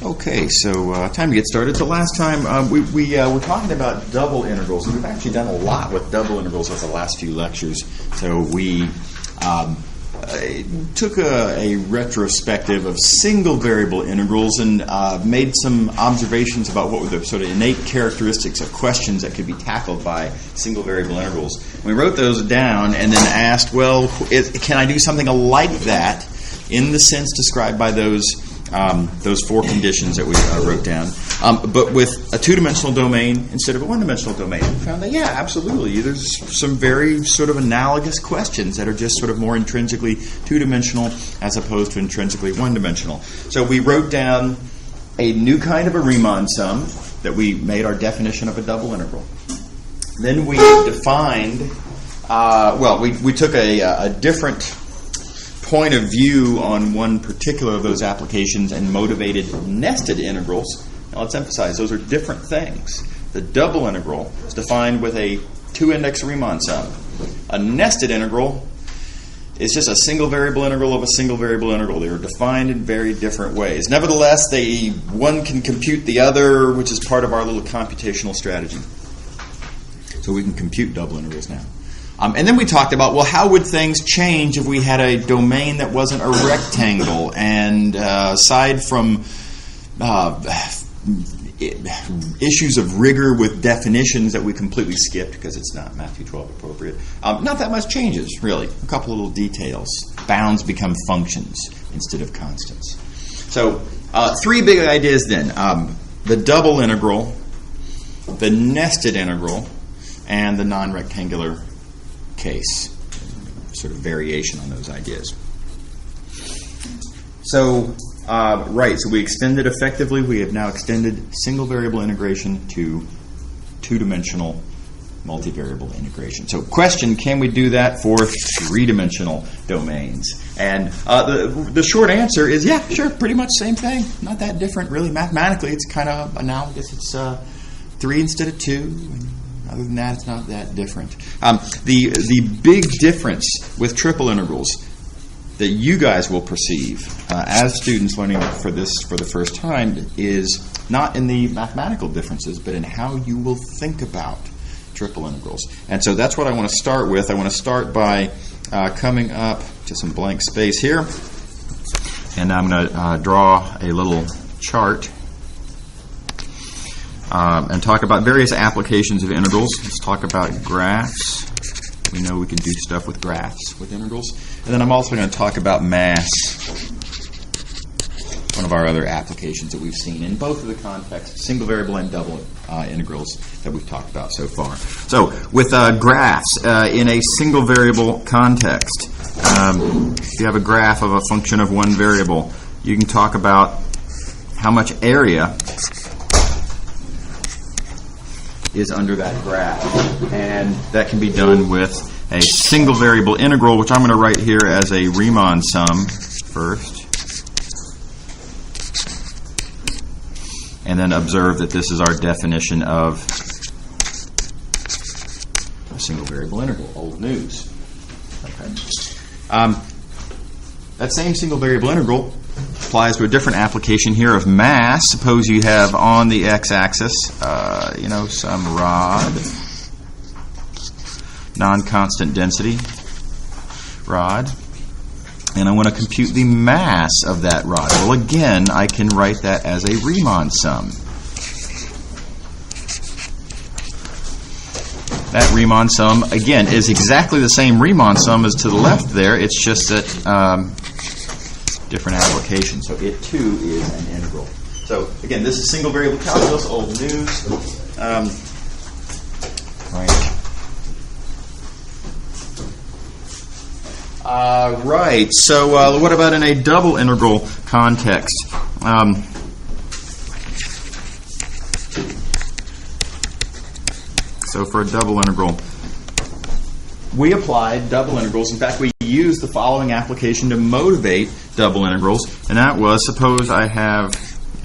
Okay, so time to get started. So last time we were talking about double integrals, and we've actually done a lot with double integrals over the last few lectures. So we took a retrospective of single variable integrals and made some observations about what were the sort of innate characteristics of questions that could be tackled by single variable integrals. We wrote those down and then asked, well, can I do something like that in the sense described by those four conditions that we wrote down, but with a two-dimensional domain instead of a one-dimensional domain? We found that, yeah, absolutely. There's some very sort of analogous questions that are just sort of more intrinsically two-dimensional as opposed to intrinsically one-dimensional. So we wrote down a new kind of a Riemann sum that we made our definition of a double integral. Then we defined, we took a different point of view on one particular of those applications and motivated nested integrals. Now let's emphasize, those are different things. The double integral is defined with a two-index Riemann sum. A nested integral is just a single variable integral of a single variable integral. They are defined in very different ways. Nevertheless, one can compute the other, which is part of our little computational strategy. So we can compute double integrals now. And then we talked about, well, how would things change if we had a domain that wasn't a rectangle? And aside from issues of rigor with definitions that we completely skipped because it's not Matthew 12 appropriate, not that much changes, really. A couple of little details. Bounds become functions instead of constants. So three big ideas then. The double integral, the nested integral, and the non-rectangular case, sort of variation on those ideas. So, so we extended effectively. We have now extended single variable integration to two-dimensional multivariable integration. So, question: can we do that for three-dimensional domains? And the short answer is, yeah, sure, pretty much same thing. Not that different, really. Mathematically, it's kind of analogous. It's 3 instead of 2. Other than that, it's not that different. The big difference with triple integrals that you guys will perceive as students learning for the first time is not in the mathematical differences, but in how you will think about triple integrals. And so that's what I want to start with. I want to start by coming up to some blank space here, and I'm going to draw a little chart and talk about various applications of integrals. Let's talk about graphs. We know we can do stuff with graphs with integrals. And then I'm also going to talk about mass, one of our other applications that we've seen in both of the contexts, single variable and double integrals that we've talked about so far. So with graphs in a single variable context, if you have a graph of a function of one variable, you can talk about how much area is under that graph. And that can be done with a single variable integral, which I'm going to write here as a Riemann sum first. And then observe that this is our definition of a single variable integral. Old news. Okay. That same single variable integral applies to a different application here of mass. Suppose you have on the x-axis, some rod, non-constant density rod, and I want to compute the mass of that rod. Well, again, I can write that as a Riemann sum. That Riemann sum, again, is exactly the same Riemann sum as to the left there. It's just that different application. So it too is an integral. So again, this is single variable calculus, old news. Right. So what about in a double integral context? So for a double integral, we applied double integrals. In fact, we used the following application to motivate double integrals, and that was, suppose I have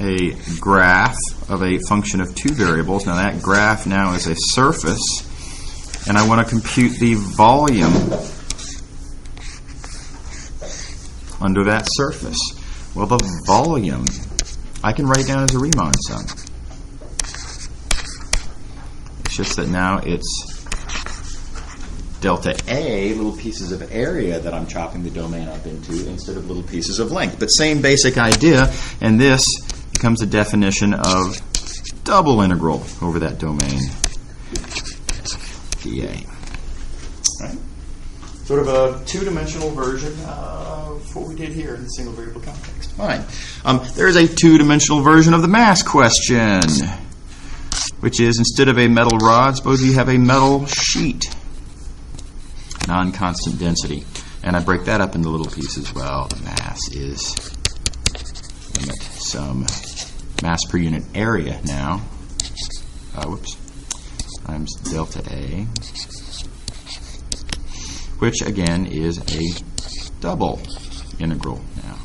a graph of a function of two variables. Now that graph now is a surface, and I want to compute the volume under that surface. Well, the volume I can write down as a Riemann sum. It's just that now it's delta A, little pieces of area that I'm chopping the domain up into instead of little pieces of length. But same basic idea, and this becomes the definition of double integral over that domain, dA. Right? Sort of a two-dimensional version of what we did here in the single variable context. Fine. There is a two-dimensional version of the mass question, which is instead of a metal rod, suppose you have a metal sheet. Non-constant density. And I break that up into little pieces. Well, the mass is limit some mass per unit area now. Times delta A, which again is a double integral now.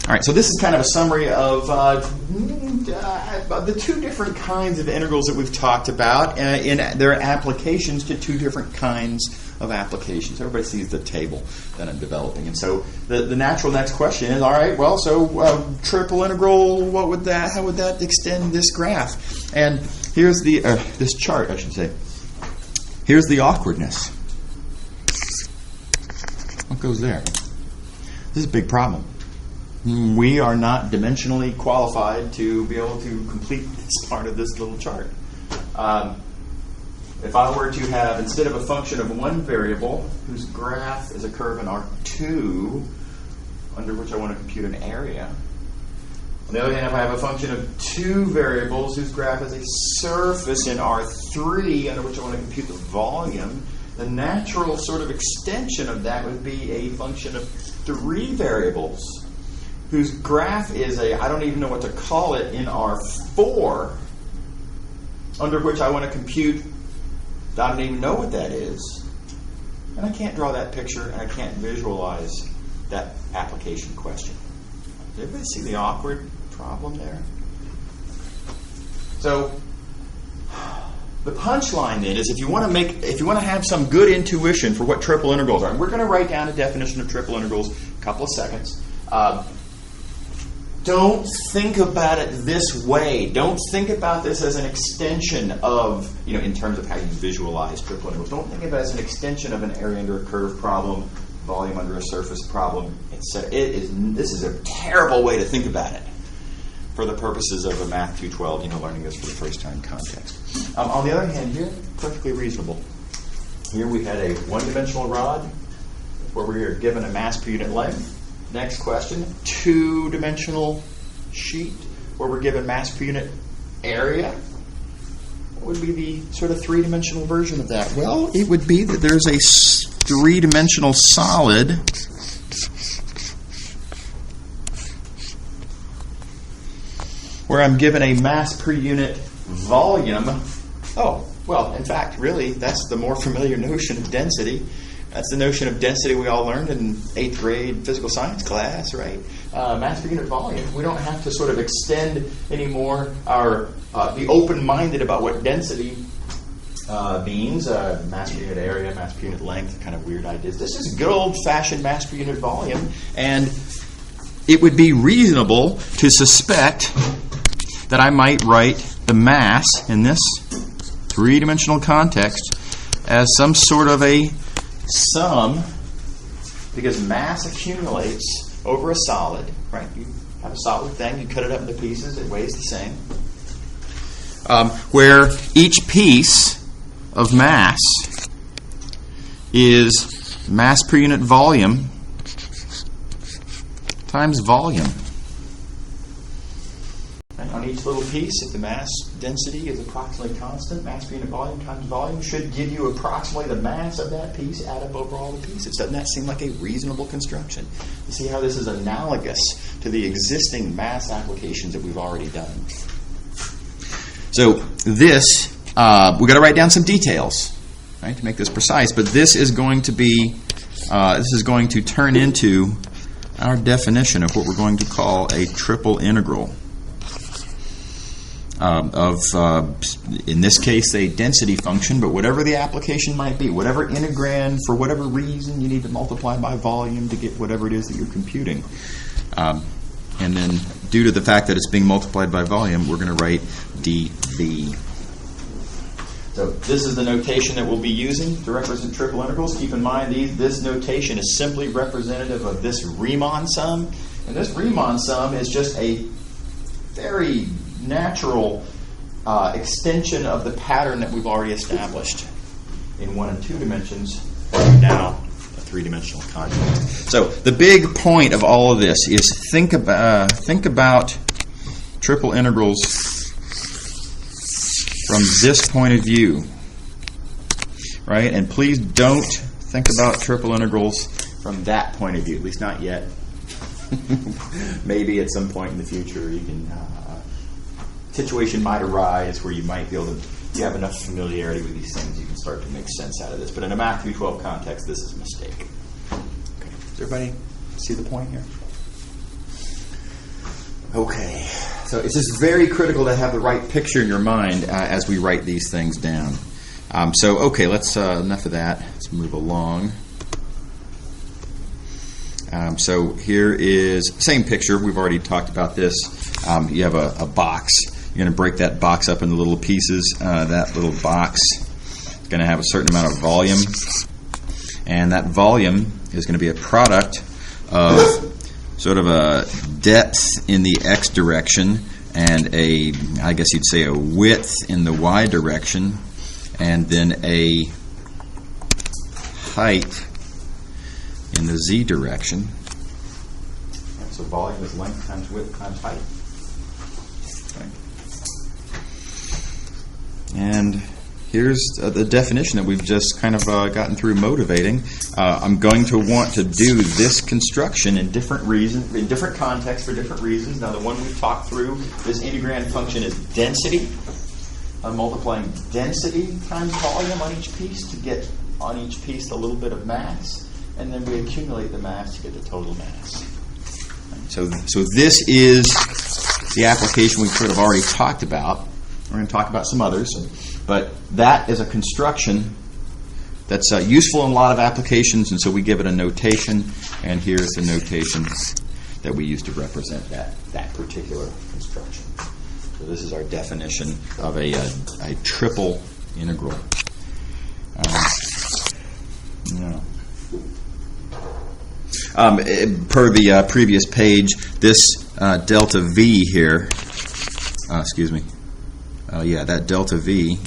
All right, so this is kind of a summary of the two different kinds of integrals that we've talked about in their applications to two different kinds of applications. Everybody sees the table that I'm developing. And so the natural next question is, all right, well, so triple integral, how would that extend this graph? And here's the, this chart, I should say. Here's the awkwardness. What goes there? This is a big problem. We are not dimensionally qualified to be able to complete this part of this little chart. If I were to have, instead of a function of one variable whose graph is a curve in R2, under which I want to compute an area, on the other hand, if I have a function of two variables whose graph is a surface in R3, under which I want to compute the volume, the natural sort of extension of that would be a function of three variables whose graph is a, I don't even know what to call it, in R4, under which I want to compute, I don't even know what that is. And I can't draw that picture, and I can't visualize that application question. Did everybody see the awkward problem there? So, the punchline then is if you want to have some good intuition for what triple integrals are, and we're going to write down a definition of triple integrals in a couple of seconds. Don't think about it this way. Don't think about this as an extension of, in terms of how you visualize triple integrals. Don't think of it as an extension of an area under a curve problem, volume under a surface problem, etc. This is a terrible way to think about it for the purposes of a Math 212, learning this for the first time context. On the other hand, here, perfectly reasonable. Here we had a one-dimensional rod where we are given a mass per unit length. Next question, two-dimensional sheet where we're given mass per unit area. What would be the sort of three-dimensional version of that? Well, it would be that there's a three-dimensional solid where I'm given a mass per unit volume. Oh, well, in fact, really, that's the more familiar notion of density. That's the notion of density we all learned in 8th grade physical science class, right? Mass per unit volume. We don't have to sort of extend anymore our be open-minded about what density means. Mass per unit area, mass per unit length, kind of weird ideas. This is good old-fashioned mass per unit volume, and it would be reasonable to suspect that I might write the mass in this three-dimensional context as some sort of a sum, because mass accumulates over a solid, right? You have a solid thing, you cut it up into pieces, it weighs the same. Where each piece of mass is mass per unit volume times volume. On each little piece, if the mass density is approximately constant, mass per unit volume times volume should give you approximately the mass of that piece, add up over all the pieces. Doesn't that seem like a reasonable construction? You see how this is analogous to the existing mass applications that we've already done. So this, we've got to write down some details, right, to make this precise, but this is going to be, this is going to turn into our definition of what we're going to call a triple integral. In this case, a density function, but whatever the application might be, whatever integrand, for whatever reason, you need to multiply by volume to get whatever it is that you're computing. And then due to the fact that it's being multiplied by volume, we're going to write dV. So this is the notation that we'll be using to represent triple integrals. Keep in mind, this notation is simply representative of this Riemann sum. And this Riemann sum is just a very natural extension of the pattern that we've already established in 1 and 2 dimensions, now a 3-dimensional context. So the big point of all of this is think about triple integrals from this point of view, right? And please don't think about triple integrals from that point of view, at least not yet. Maybe at some point in the future, you can situation might arise where you might be able to, if you have enough familiarity with these things, you can start to make sense out of this. But in a Math 312 context, this is a mistake. Okay. Does everybody see the point here? Okay. So it's just very critical to have the right picture in your mind as we write these things down. Okay, let's enough of that. Let's move along. So here is same picture. We've already talked about this. You have a box. You're going to break that box up into little pieces. That little box is going to have a certain amount of volume, and that volume is going to be a product of sort of a depth in the x direction and I guess you'd say a width in the y direction, and then a height in the z direction. So volume is length times width times height. Okay. And here's the definition that we've just kind of gotten through motivating. I'm going to want to do this construction in different reasons, in different contexts for different reasons. Now, the one we've talked through, this integrand function is density. I'm multiplying density times volume on each piece to get on each piece a little bit of mass, and then we accumulate the mass to get the total mass. So this is the application we sort of already talked about. We're going to talk about some others, but that is a construction that's useful in a lot of applications, and so we give it a notation, and here's the notation that we use to represent that particular construction. So this is our definition of a triple integral. Per the previous page, this delta V here, that delta V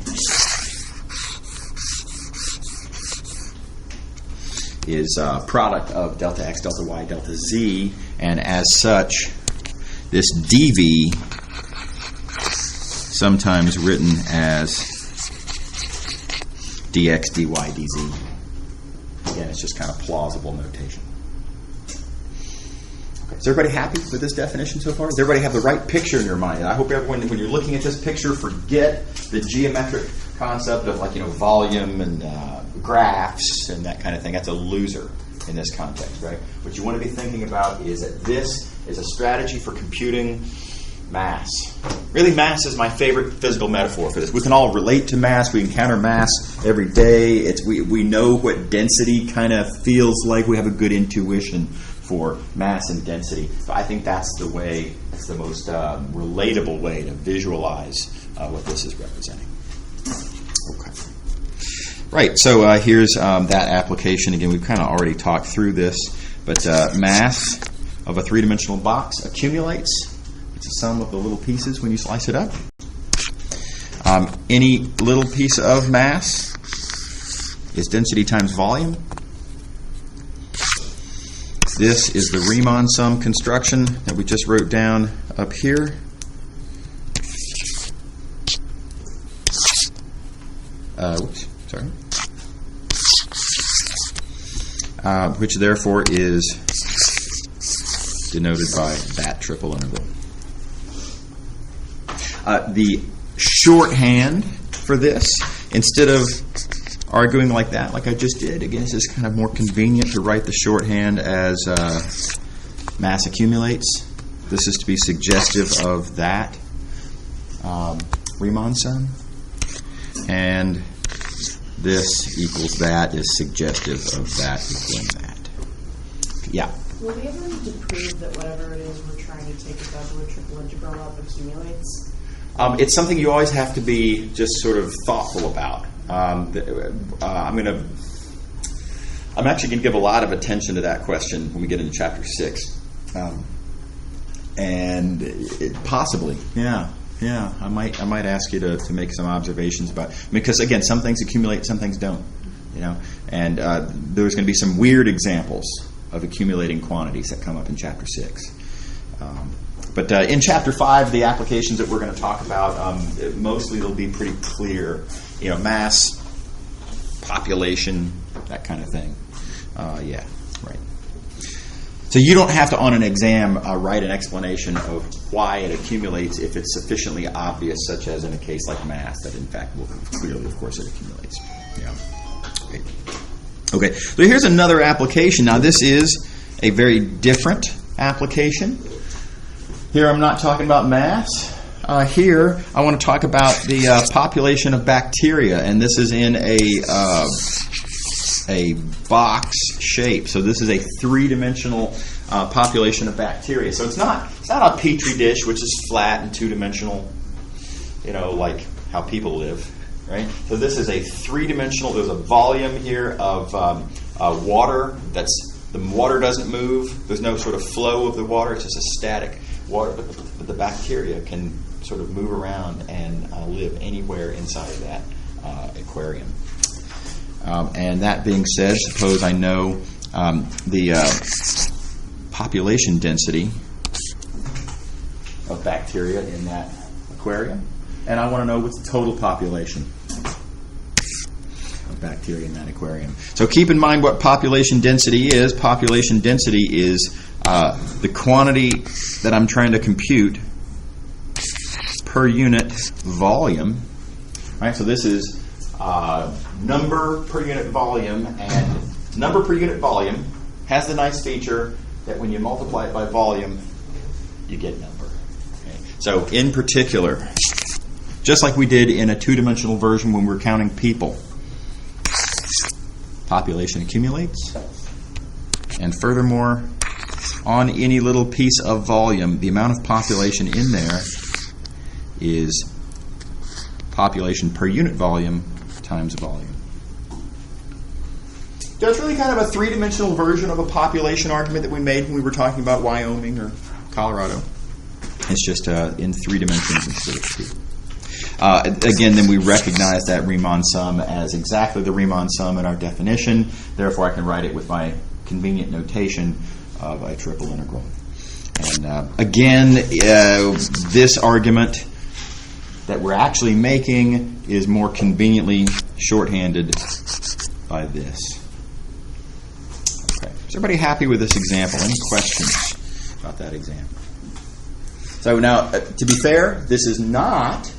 is a product of delta x, delta y, delta z, and as such, this dV, sometimes written as dx, dy, dz. Again, it's just kind of plausible notation. Okay, is everybody happy with this definition so far? Does everybody have the right picture in your mind? I hope everyone, when you're looking at this picture, forget the geometric concept of volume and graphs and that kind of thing. That's a loser in this context, right? What you want to be thinking about is that this is a strategy for computing mass. Really, mass is my favorite physical metaphor for this. We can all relate to mass. We encounter mass every day. We know what density kind of feels like. We have a good intuition for mass and density. But I think that's the most relatable way to visualize what this is representing. Okay. Right, so here's that application. Again, we've kind of already talked through this, but mass of a three-dimensional box accumulates. It's a sum of the little pieces when you slice it up. Any little piece of mass is density times volume. This is the Riemann sum construction that we just wrote down up here. Which therefore is denoted by that triple integral. The shorthand for this, instead of arguing like that, like I just did, again, it's just kind of more convenient to write the shorthand as mass accumulates. This is to be suggestive of that Riemann sum, and this equals that is suggestive of that equaling that. Yeah. Will we ever need to prove that whatever it is we're trying to take a double or triple integral of accumulates? It's something you always have to be just sort of thoughtful about. I'm actually going to give a lot of attention to that question when we get into chapter 6. Possibly, yeah, I might ask you to make some observations about, because again, some things accumulate, some things don't, and there's going to be some weird examples of accumulating quantities that come up in chapter 6. But in chapter 5, the applications that we're going to talk about, mostly they'll be pretty clear, mass, population, that kind of thing. Yeah, right. So you don't have to, on an exam, write an explanation of why it accumulates if it's sufficiently obvious, such as in a case like mass, that in fact will clearly, of course, it accumulates. Yeah. Okay. So here's another application. Now this is a very different application. Here I'm not talking about mass. Here I want to talk about the population of bacteria, and this is in a box shape. So this is a three-dimensional population of bacteria. So it's not a petri dish, which is flat and two-dimensional, like how people live, right? So this is a three-dimensional. There's a volume here of water. The water doesn't move. There's no sort of flow of the water. It's just a static water. But the bacteria can sort of move around and live anywhere inside of that aquarium. And that being said, suppose I know the population density of bacteria in that aquarium, and I want to know what's the total population of bacteria in that aquarium. So keep in mind what population density is. Population density is the quantity that I'm trying to compute per unit volume. Right? So this is number per unit volume, and number per unit volume has the nice feature that when you multiply it by volume, you get number. Okay? So in particular, just like we did in a two-dimensional version when we were counting people, population accumulates, and furthermore, on any little piece of volume, the amount of population in there is population per unit volume times volume. So it's really kind of a three-dimensional version of a population argument that we made when we were talking about Wyoming or Colorado. It's just in 3 dimensions instead of 2. Again, then we recognize that Riemann sum as exactly the Riemann sum in our definition. Therefore, I can write it with my convenient notation of a triple integral. And again, this argument that we're actually making is more conveniently shorthanded by this. Okay. Is everybody happy with this example? Any questions about that example? So now, to be fair, this is not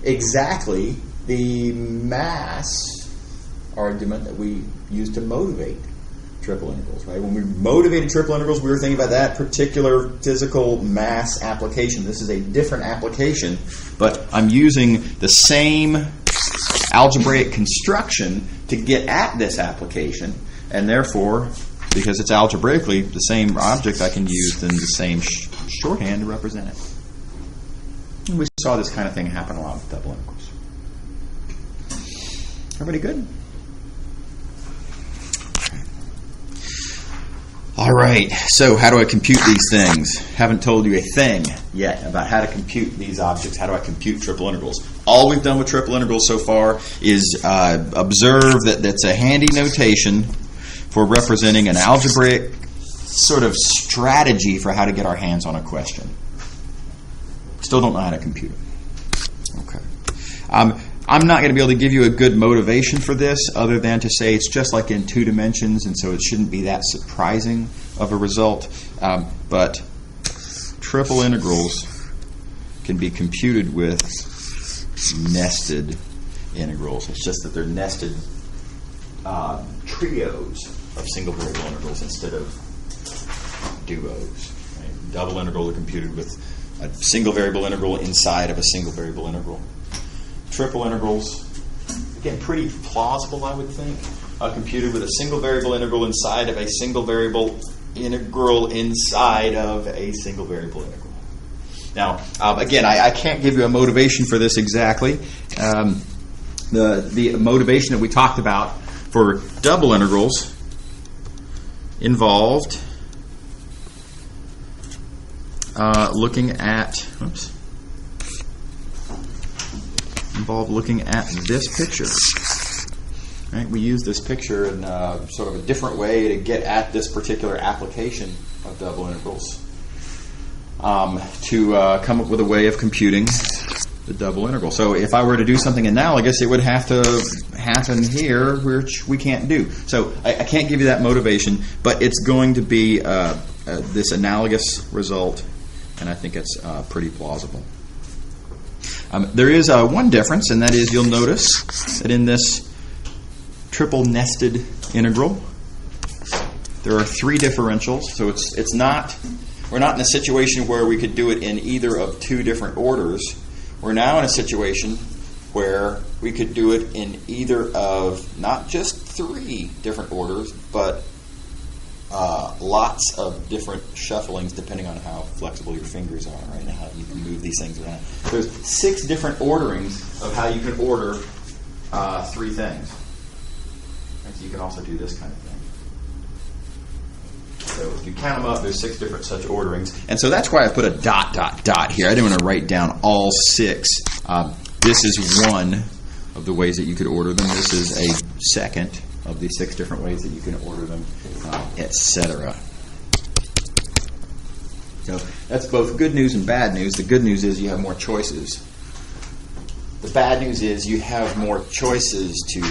exactly the mass argument that we use to motivate triple integrals, right? When we motivated triple integrals, we were thinking about that particular physical mass application. This is a different application, but I'm using the same algebraic construction to get at this application, and therefore, because it's algebraically the same object, I can use then the same shorthand to represent it. And we saw this kind of thing happen a lot with double integrals. Everybody good? All right, so how do I compute these things? Haven't told you a thing yet about how to compute these objects. How do I compute triple integrals? All we've done with triple integrals so far is observe that that's a handy notation for representing an algebraic sort of strategy for how to get our hands on a question. Still don't know how to compute it. Okay. I'm not going to be able to give you a good motivation for this other than to say it's just like in 2 dimensions, and so it shouldn't be that surprising of a result. But triple integrals can be computed with nested integrals. It's just that they're nested trios of single variable integrals instead of duos. Right? Double integrals are computed with a single variable integral inside of a single variable integral. Triple integrals, again, pretty plausible, I would think, computed with a single variable integral inside of a single variable integral inside of a single variable integral. Now, again, I can't give you a motivation for this exactly. The motivation that we talked about for double integrals involved looking at this picture. Right? We use this picture in sort of a different way to get at this particular application of double integrals. To come up with a way of computing the double integral. So if I were to do something analogous, it would have to happen here, which we can't do. So I can't give you that motivation, but it's going to be this analogous result, and I think it's pretty plausible. There is one difference, and that is you'll notice that in this triple nested integral, there are three differentials. So it's not. We're not in a situation where we could do it in either of two different orders. We're now in a situation where we could do it in either of not just three different orders, but lots of different shufflings depending on how flexible your fingers are, right, and how you can move these things around. There's 6 different orderings of how you can order three things. And so you can also do this kind of thing. So if you count them up, there's 6 different such orderings. And so that's why I put a ... here. I didn't want to write down all 6. This is one of the ways that you could order them. This is a second of the 6 different ways that you can order them, etc. So that's both good news and bad news. The good news is you have more choices. The bad news is you have more choices to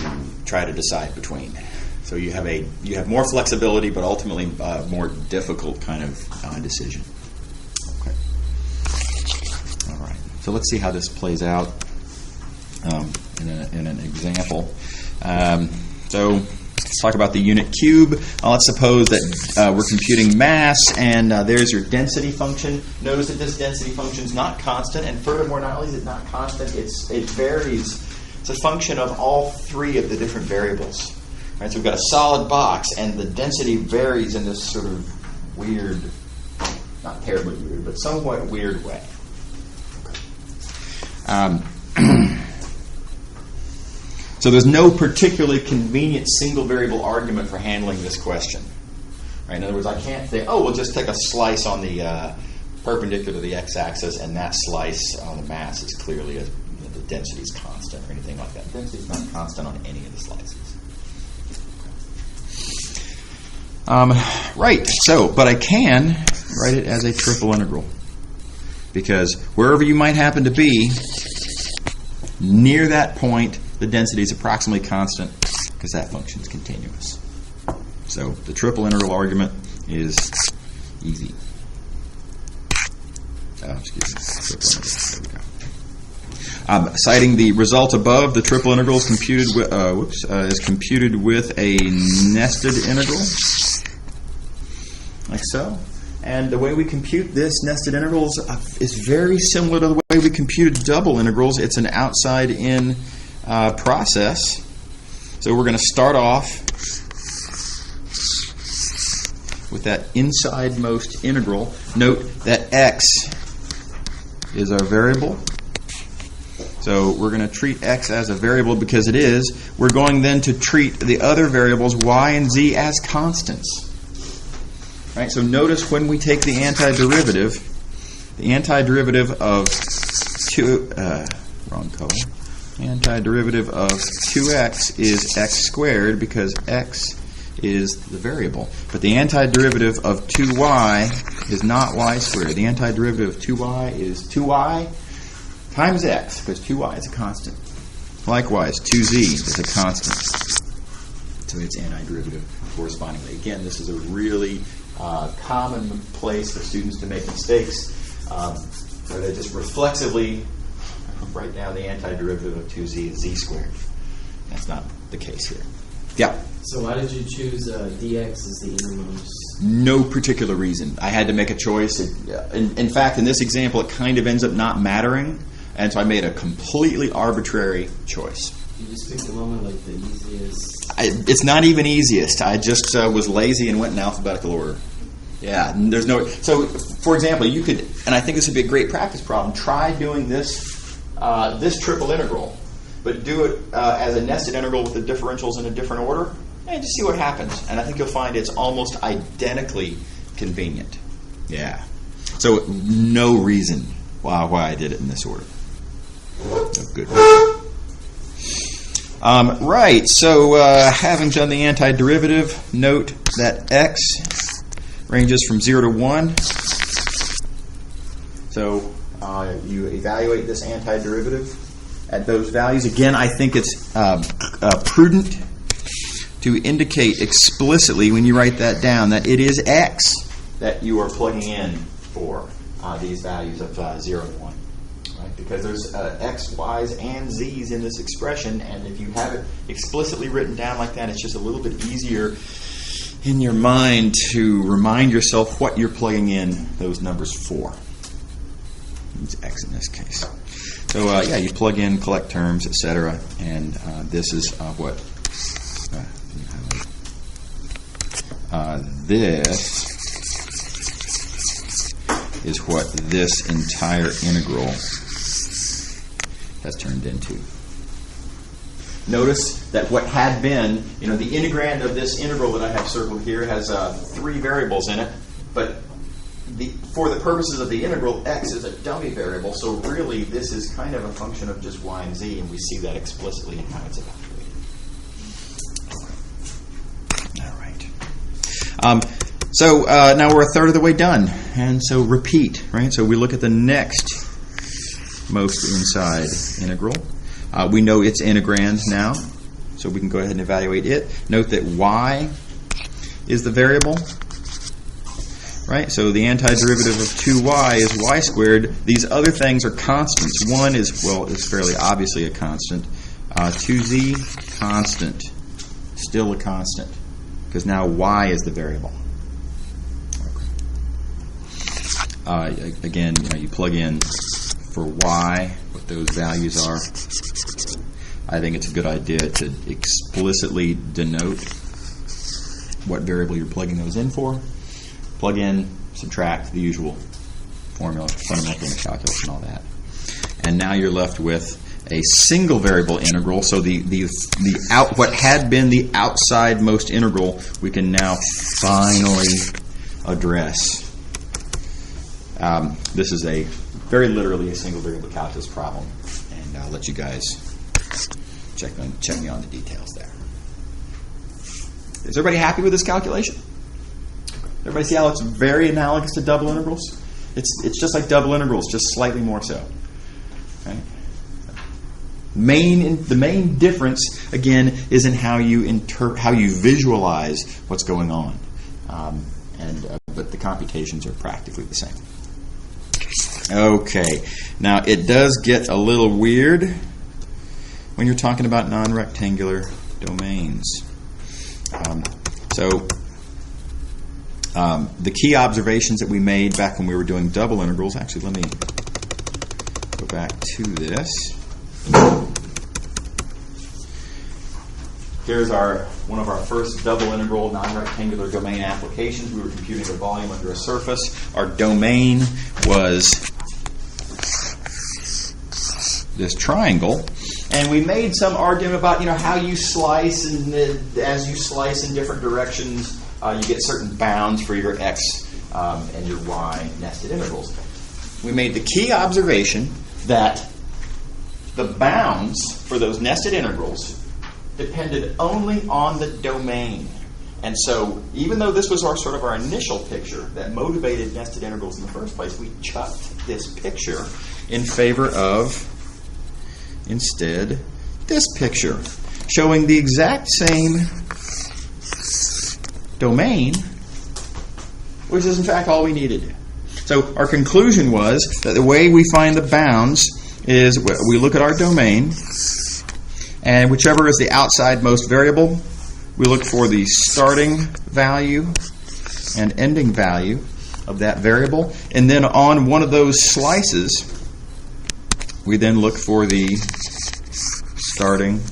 try to decide between. So you have more flexibility, but ultimately more difficult kind of decision. Okay. All right. So let's see how this plays out in an example. So let's talk about the unit cube. Let's suppose that we're computing mass, and there's your density function. Notice that this density function is not constant, and furthermore, not only is it not constant, it varies. It's a function of all 3 of the different variables. Right, so we've got a solid box, and the density varies in this sort of weird, not terribly weird, but somewhat weird way. So there's no particularly convenient single variable argument for handling this question. Right? In other words, I can't say, we'll just take a slice on the perpendicular to the x-axis, and that slice on the mass is clearly the density is constant or anything like that. The density is not constant on any of the slices. Right, but I can write it as a triple integral, because wherever you might happen to be, near that point, the density is approximately constant, because that function is continuous. So the triple integral argument is easy. Triple integral. There we go. Citing the result above, the triple integral is computed with a nested integral, like so. And the way we compute this nested integrals is very similar to the way we computed double integrals. It's an outside-in process. So we're going to start off with that inside-most integral. Note that x is our variable. So we're going to treat x as a variable because it is. We're going then to treat the other variables, y and z, as constants. Right? So notice when we take the antiderivative of antiderivative of 2x is x squared, because x is the variable. But the antiderivative of 2y is not y squared. The antiderivative of 2y is 2y times x, because 2y is a constant. Likewise, 2z is a constant. So its antiderivative correspondingly. Again, this is a really common place for students to make mistakes, where they just reflexively write down the antiderivative of 2z is z squared. That's not the case here. Yeah? So why did you choose dx as the innermost? No particular reason. I had to make a choice. In fact, in this example, it kind of ends up not mattering, and so I made a completely arbitrary choice. You just picked the moment like the easiest? It's not even easiest. I just was lazy and went in alphabetical order. Yeah, there's no. So, for example, you could, and I think this would be a great practice problem. Try doing this triple integral, but do it as a nested integral with the differentials in a different order, and just see what happens. And I think you'll find it's almost identically convenient. Yeah. So, no reason why I did it in this order. Oh, good. Right. So, having done the antiderivative, note that x ranges from 0 to 1. So you evaluate this antiderivative at those values. Again, I think it's prudent to indicate explicitly when you write that down that it is x that you are plugging in for these values of 0 and 1. Right? Because there's x, y's, and z's in this expression, and if you have it explicitly written down like that, it's just a little bit easier in your mind to remind yourself what you're plugging in those numbers for. It's x in this case. So yeah, you plug in, collect terms, etc., and this is what this is what this entire integral has turned into. Notice that what had been, the integrand of this integral that I have circled here has 3 variables in it, but for the purposes of the integral, x is a dummy variable, so really this is kind of a function of just y and z, and we see that explicitly in how it's evaluated. All right. So now we're a third of the way done, and so repeat, right? So we look at the next most inside integral. We know its integrand now, so we can go ahead and evaluate it. Note that y is the variable, right? So the antiderivative of 2y is y squared. These other things are constants. 1 is fairly obviously a constant. 2z, constant. Still a constant, because now y is the variable. Again, you plug in for y what those values are. I think it's a good idea to explicitly denote what variable you're plugging those in for. Plug in, subtract, the usual formula, fundamental in calculus and all that. And now you're left with a single variable integral. So what had been the outside most integral, we can now finally address. This is very literally a single variable calculus problem, and I'll let you guys check me on the details there. Is everybody happy with this calculation? Everybody see how it's very analogous to double integrals? It's just like double integrals, just slightly more so. Right? The main difference again is in how you visualize what's going on, but the computations are practically the same. Okay, now it does get a little weird when you're talking about non-rectangular domains. The key observations that we made back when we were doing double integrals, actually let me go back to this. Here's one of our first double integral non-rectangular domain applications. We were computing the volume under a surface. Our domain was this triangle, and we made some argument about how you slice, and as you slice in different directions, you get certain bounds for your x and your y nested integrals. We made the key observation that the bounds for those nested integrals depended only on the domain. And so, even though this was our initial picture that motivated nested integrals in the first place, we chucked this picture in favor of, instead, this picture, showing the exact same domain, which is in fact all we needed. So our conclusion was that the way we find the bounds is we look at our domain, and whichever is the outside most variable, we look for the starting value and ending value of that variable, and then on one of those slices, we then look for the starting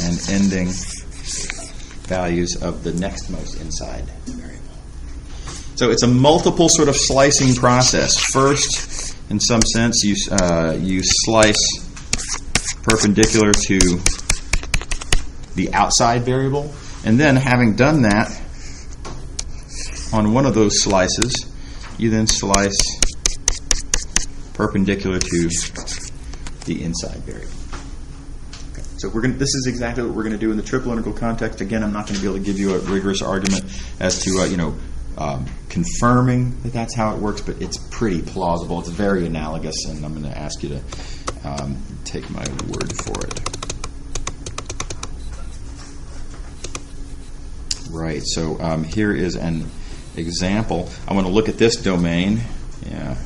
and ending values of the next most inside variable. So it's a multiple sort of slicing process. First, in some sense, you slice perpendicular to the outside variable, and then having done that on one of those slices, you then slice perpendicular to the inside variable. Okay. So this is exactly what we're going to do in the triple integral context. Again, I'm not going to be able to give you a rigorous argument as to confirming that that's how it works, but it's pretty plausible. It's very analogous, and I'm going to ask you to take my word for it. Right. So here is an example. I want to look at this domain. Yeah.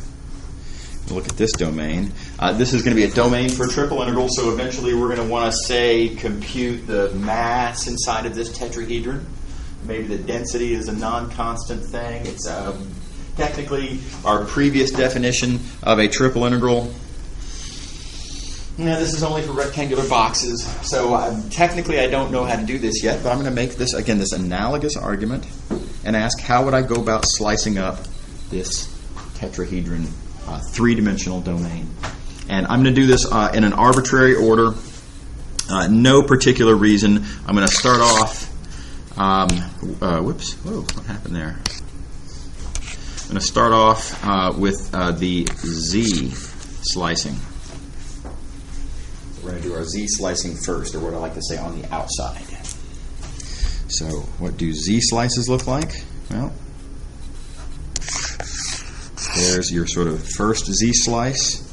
Look at this domain. This is going to be a domain for a triple integral, so eventually we're going to want to say compute the mass inside of this tetrahedron. Maybe the density is a non-constant thing. It's technically our previous definition of a triple integral. Now, this is only for rectangular boxes, so technically I don't know how to do this yet, but I'm going to make this, again, this analogous argument and ask how would I go about slicing up this tetrahedron three-dimensional domain. And I'm going to do this in an arbitrary order, no particular reason. I'm going to start off, whoops, whoa, what happened there? I'm going to start off with the Z slicing. We're going to do our Z slicing first, or what I like to say on the outside. So what do Z slices look like? Well, there's your sort of first Z slice.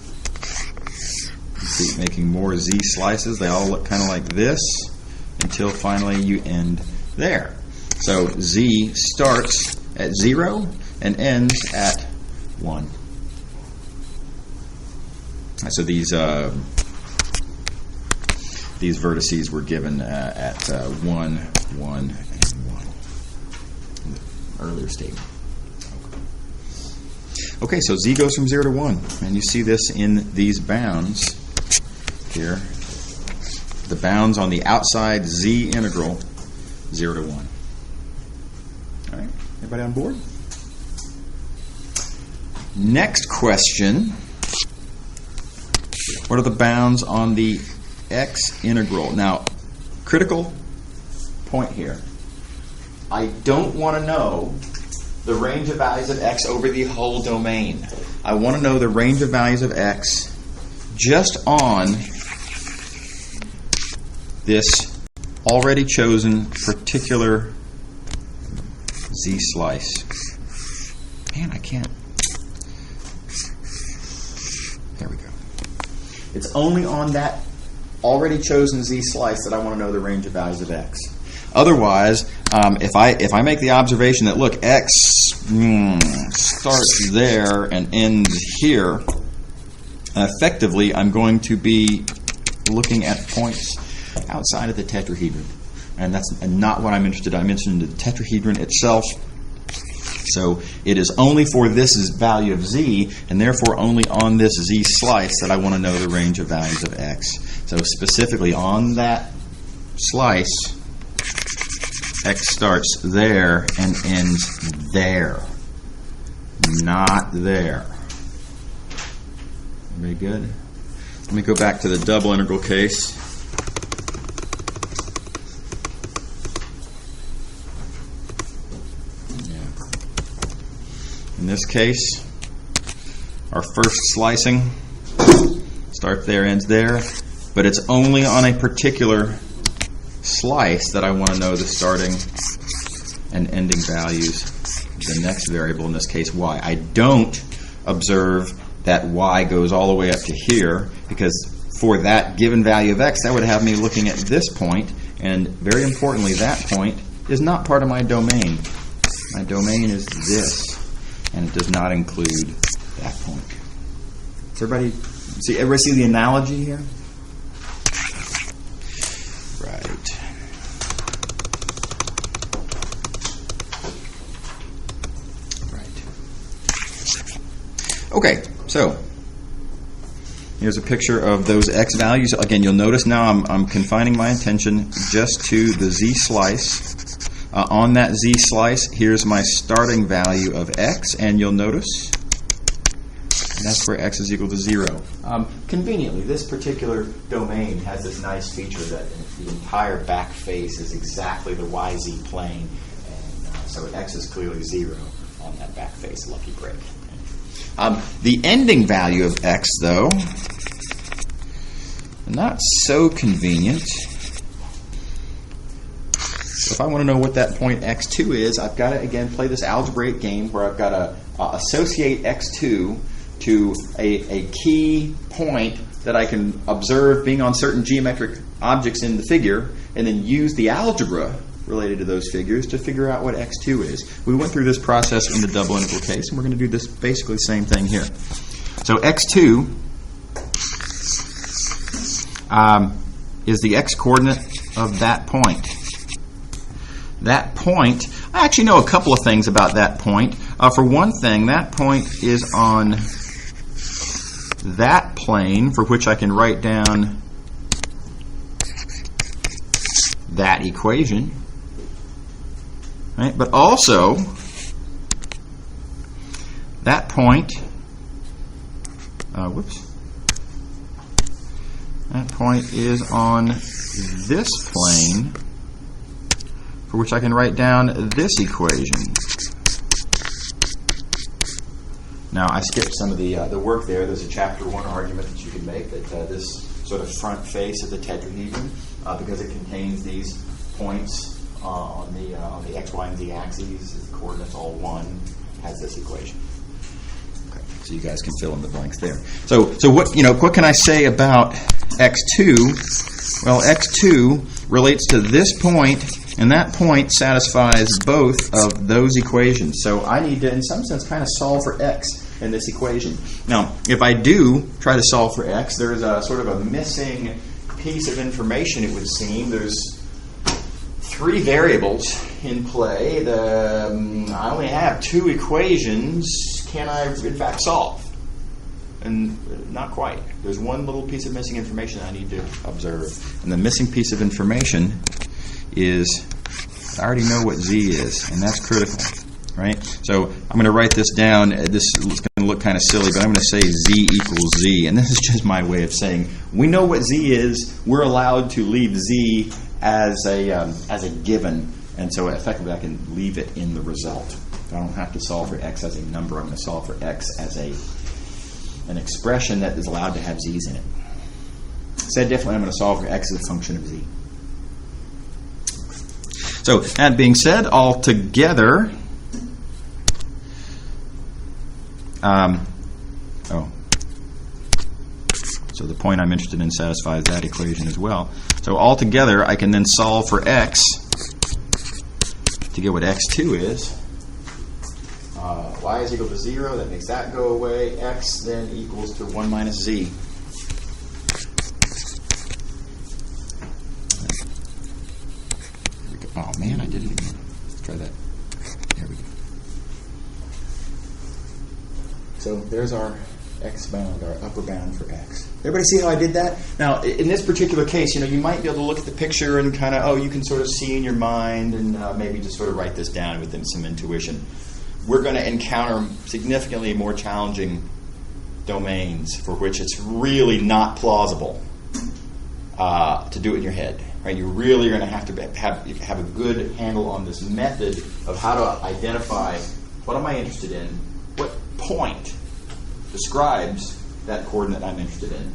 Keep making more Z slices. They all look kind of like this until finally you end there. So Z starts at 0 and ends at 1. So these vertices were given at 1, 1, and 1 in the earlier statement. Okay, so Z goes from 0 to 1, and you see this in these bounds here. The bounds on the outside Z integral, 0 to 1. All right, everybody on board? Next question. What are the bounds on the X integral? Now, critical point here. I don't want to know the range of values of X over the whole domain. I want to know the range of values of X just on this already chosen particular Z slice. Man, I can't. There we go. It's only on that already chosen Z slice that I want to know the range of values of X. Otherwise, if I make the observation that, look, X starts there and ends here, effectively I'm going to be looking at points outside of the tetrahedron. And that's not what I'm interested in. I'm interested in the tetrahedron itself. So it is only for this value of Z, and therefore only on this Z slice, that I want to know the range of values of X. So specifically on that slice, X starts there and ends there, not there. Very good. Let me go back to the double integral case. In this case, our first slicing starts there, ends there, but it's only on a particular slice that I want to know the starting and ending values of the next variable, in this case y. I don't observe that y goes all the way up to here, because for that given value of x, that would have me looking at this point, and very importantly, that point is not part of my domain. My domain is this, and it does not include that point. Does everybody see the analogy here? Right. Okay, so here's a picture of those x values. Again, you'll notice now I'm confining my attention just to the z slice on that z slice, here's my starting value of x, and you'll notice that's where x is equal to 0. Conveniently, this particular domain has this nice feature that the entire back face is exactly the yz plane, and so x is clearly 0 on that back face. Lucky break. The ending value of x, though, not so convenient. So if I want to know what that point x2 is, I've got to, again, play this algebraic game where I've got to associate x2 to a key point that I can observe being on certain geometric objects in the figure, and then use the algebra related to those figures to figure out what x2 is. We went through this process in the double integral case, and we're going to do this basically same thing here. So x2 is the x-coordinate of that point. That point, I actually know a couple of things about that point. For one thing, that point is on that plane, for which I can write down that equation. Right? But also, that point, that point is on this plane, for which I can write down this equation. Now, I skipped some of the work there. There's a chapter 1 argument that you can make that this sort of front face of the tetrahedron, because it contains these points on the x, y, and z axes, the coordinates all 1, has this equation. Okay, so you guys can fill in the blanks there. So what can I say about x2? Well, x2 relates to this point, and that point satisfies both of those equations. So I need to, in some sense, kind of solve for x in this equation. Now, if I do try to solve for x, there's a sort of a missing piece of information, it would seem. There's 3 variables in play. I only have 2 equations. Can I, in fact, solve? And not quite. There's one little piece of missing information I need to observe. And the missing piece of information is, I already know what z is, and that's critical, right? So I'm going to write this down. This is going to look kind of silly, but I'm going to say z equals z, and this is just my way of saying we know what z is. We're allowed to leave z as a given, and so effectively I can leave it in the result. I don't have to solve for x as a number. I'm going to solve for x as an expression that is allowed to have z's in it. Said differently, I'm going to solve for x as a function of z. So that being said, all together, so the point I'm interested in satisfies that equation as well. So all together, I can then solve for x to get what x2 is. Y is equal to 0. That makes that go away. X then equals to 1 minus z. Oh man, I did it again. Let's try that. There we go. So there's our x bound, our upper bound for x. Everybody see how I did that? Now, in this particular case, you might be able to look at the picture and kind of, you can sort of see in your mind and maybe just sort of write this down within some intuition. We're going to encounter significantly more challenging domains for which it's really not plausible to do it in your head. Right? You really are going to have a good handle on this method of how to identify what am I interested in, what point describes that coordinate I'm interested in.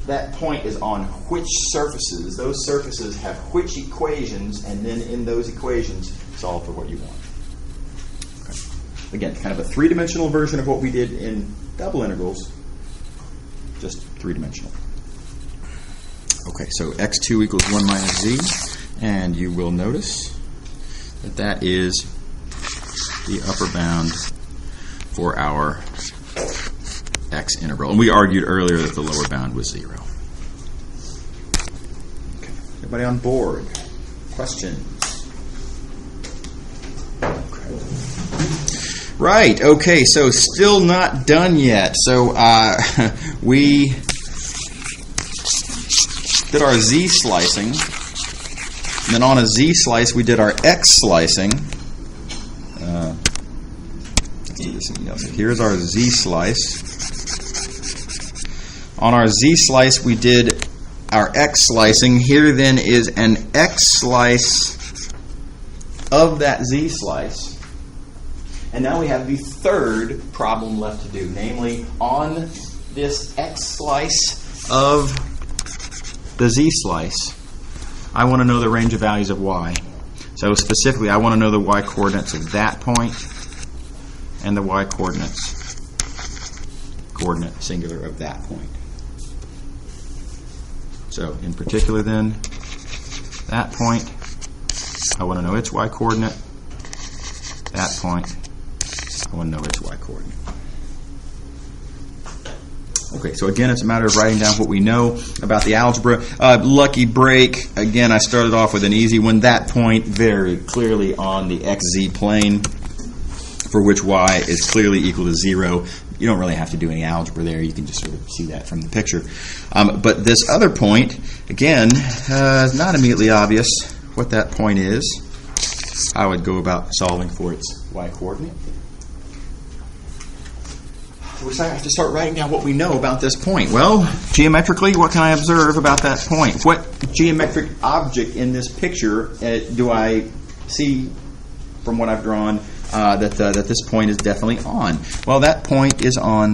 That point is on which surfaces. Those surfaces have which equations, and then in those equations, solve for what you want. Okay. Again, kind of a 3-dimensional version of what we did in double integrals, just 3-dimensional. Okay, so x2 equals 1 minus z, and you will notice that that is the upper bound for our x integral. And we argued earlier that the lower bound was 0. Okay, everybody on board? Questions? Okay. Right, okay, so still not done yet. So we did our z slicing, And then on a z-slice, we did our x-slicing. Let's do this something else. Here's our z-slice. On our z-slice, we did our x-slicing. Here then is an x-slice of that z-slice. And now we have the third problem left to do, namely on this x-slice of the z-slice, I want to know the range of values of y. So specifically, I want to know the y-coordinates of that point and the y-coordinate singular of that point. So in particular then, that point, I want to know its y-coordinate. That point, I want to know its y-coordinate. Okay, so again, it's a matter of writing down what we know about the algebra. Lucky break. Again, I started off with an easy one. That point very clearly on the xz plane, for which y is clearly equal to 0. You don't really have to do any algebra there. You can just sort of see that from the picture. But this other point, again, is not immediately obvious what that point is. I would go about solving for its y-coordinate. So I have to start writing down what we know about this point. Well, geometrically, what can I observe about that point? What geometric object in this picture do I see from what I've drawn that this point is definitely on? Well, that point is on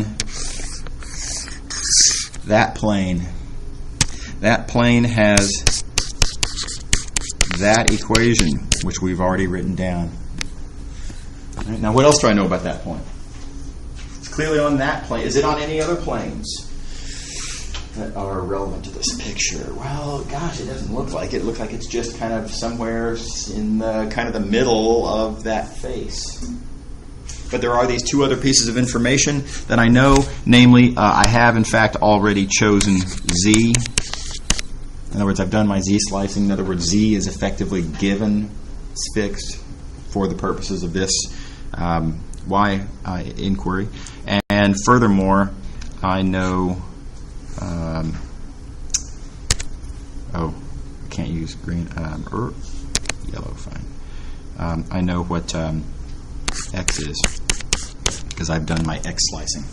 that plane. That plane has that equation, which we've already written down. All right, now, what else do I know about that point? Clearly on that plane. Is it on any other planes that are relevant to this picture? Well, gosh, it doesn't look like it. It looks like it's just kind of somewhere in the kind of the middle of that face. But there are these two other pieces of information that I know, namely, I have in fact already chosen z. In other words, I've done my z slicing. In other words, z is effectively given, it's fixed for the purposes of this y inquiry. And furthermore, I know, I can't use green, yellow, fine. I know what x is, because I've done my x slicing.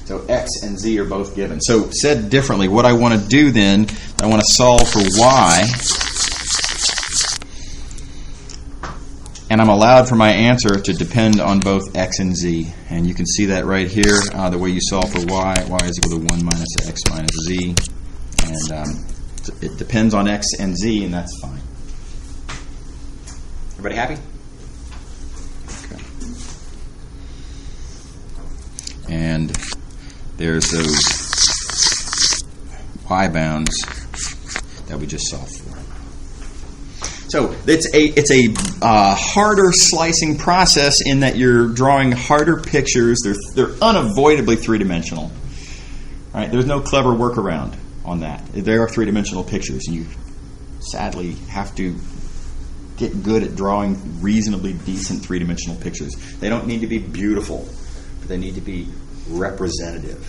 So x and z are both given. So said differently, what I want to do then, I want to solve for y, and I'm allowed for my answer to depend on both x and z. And you can see that right here, the way you solve for y is equal to 1 minus x minus z. And it depends on x and z, and that's fine. Everybody happy? Okay. And there's those y bounds that we just solved for. So it's a harder slicing process in that you're drawing harder pictures. They're unavoidably three-dimensional. Right? There's no clever workaround on that. They are three-dimensional pictures, and you sadly have to get good at drawing reasonably decent three-dimensional pictures. They don't need to be beautiful, but they need to be representative.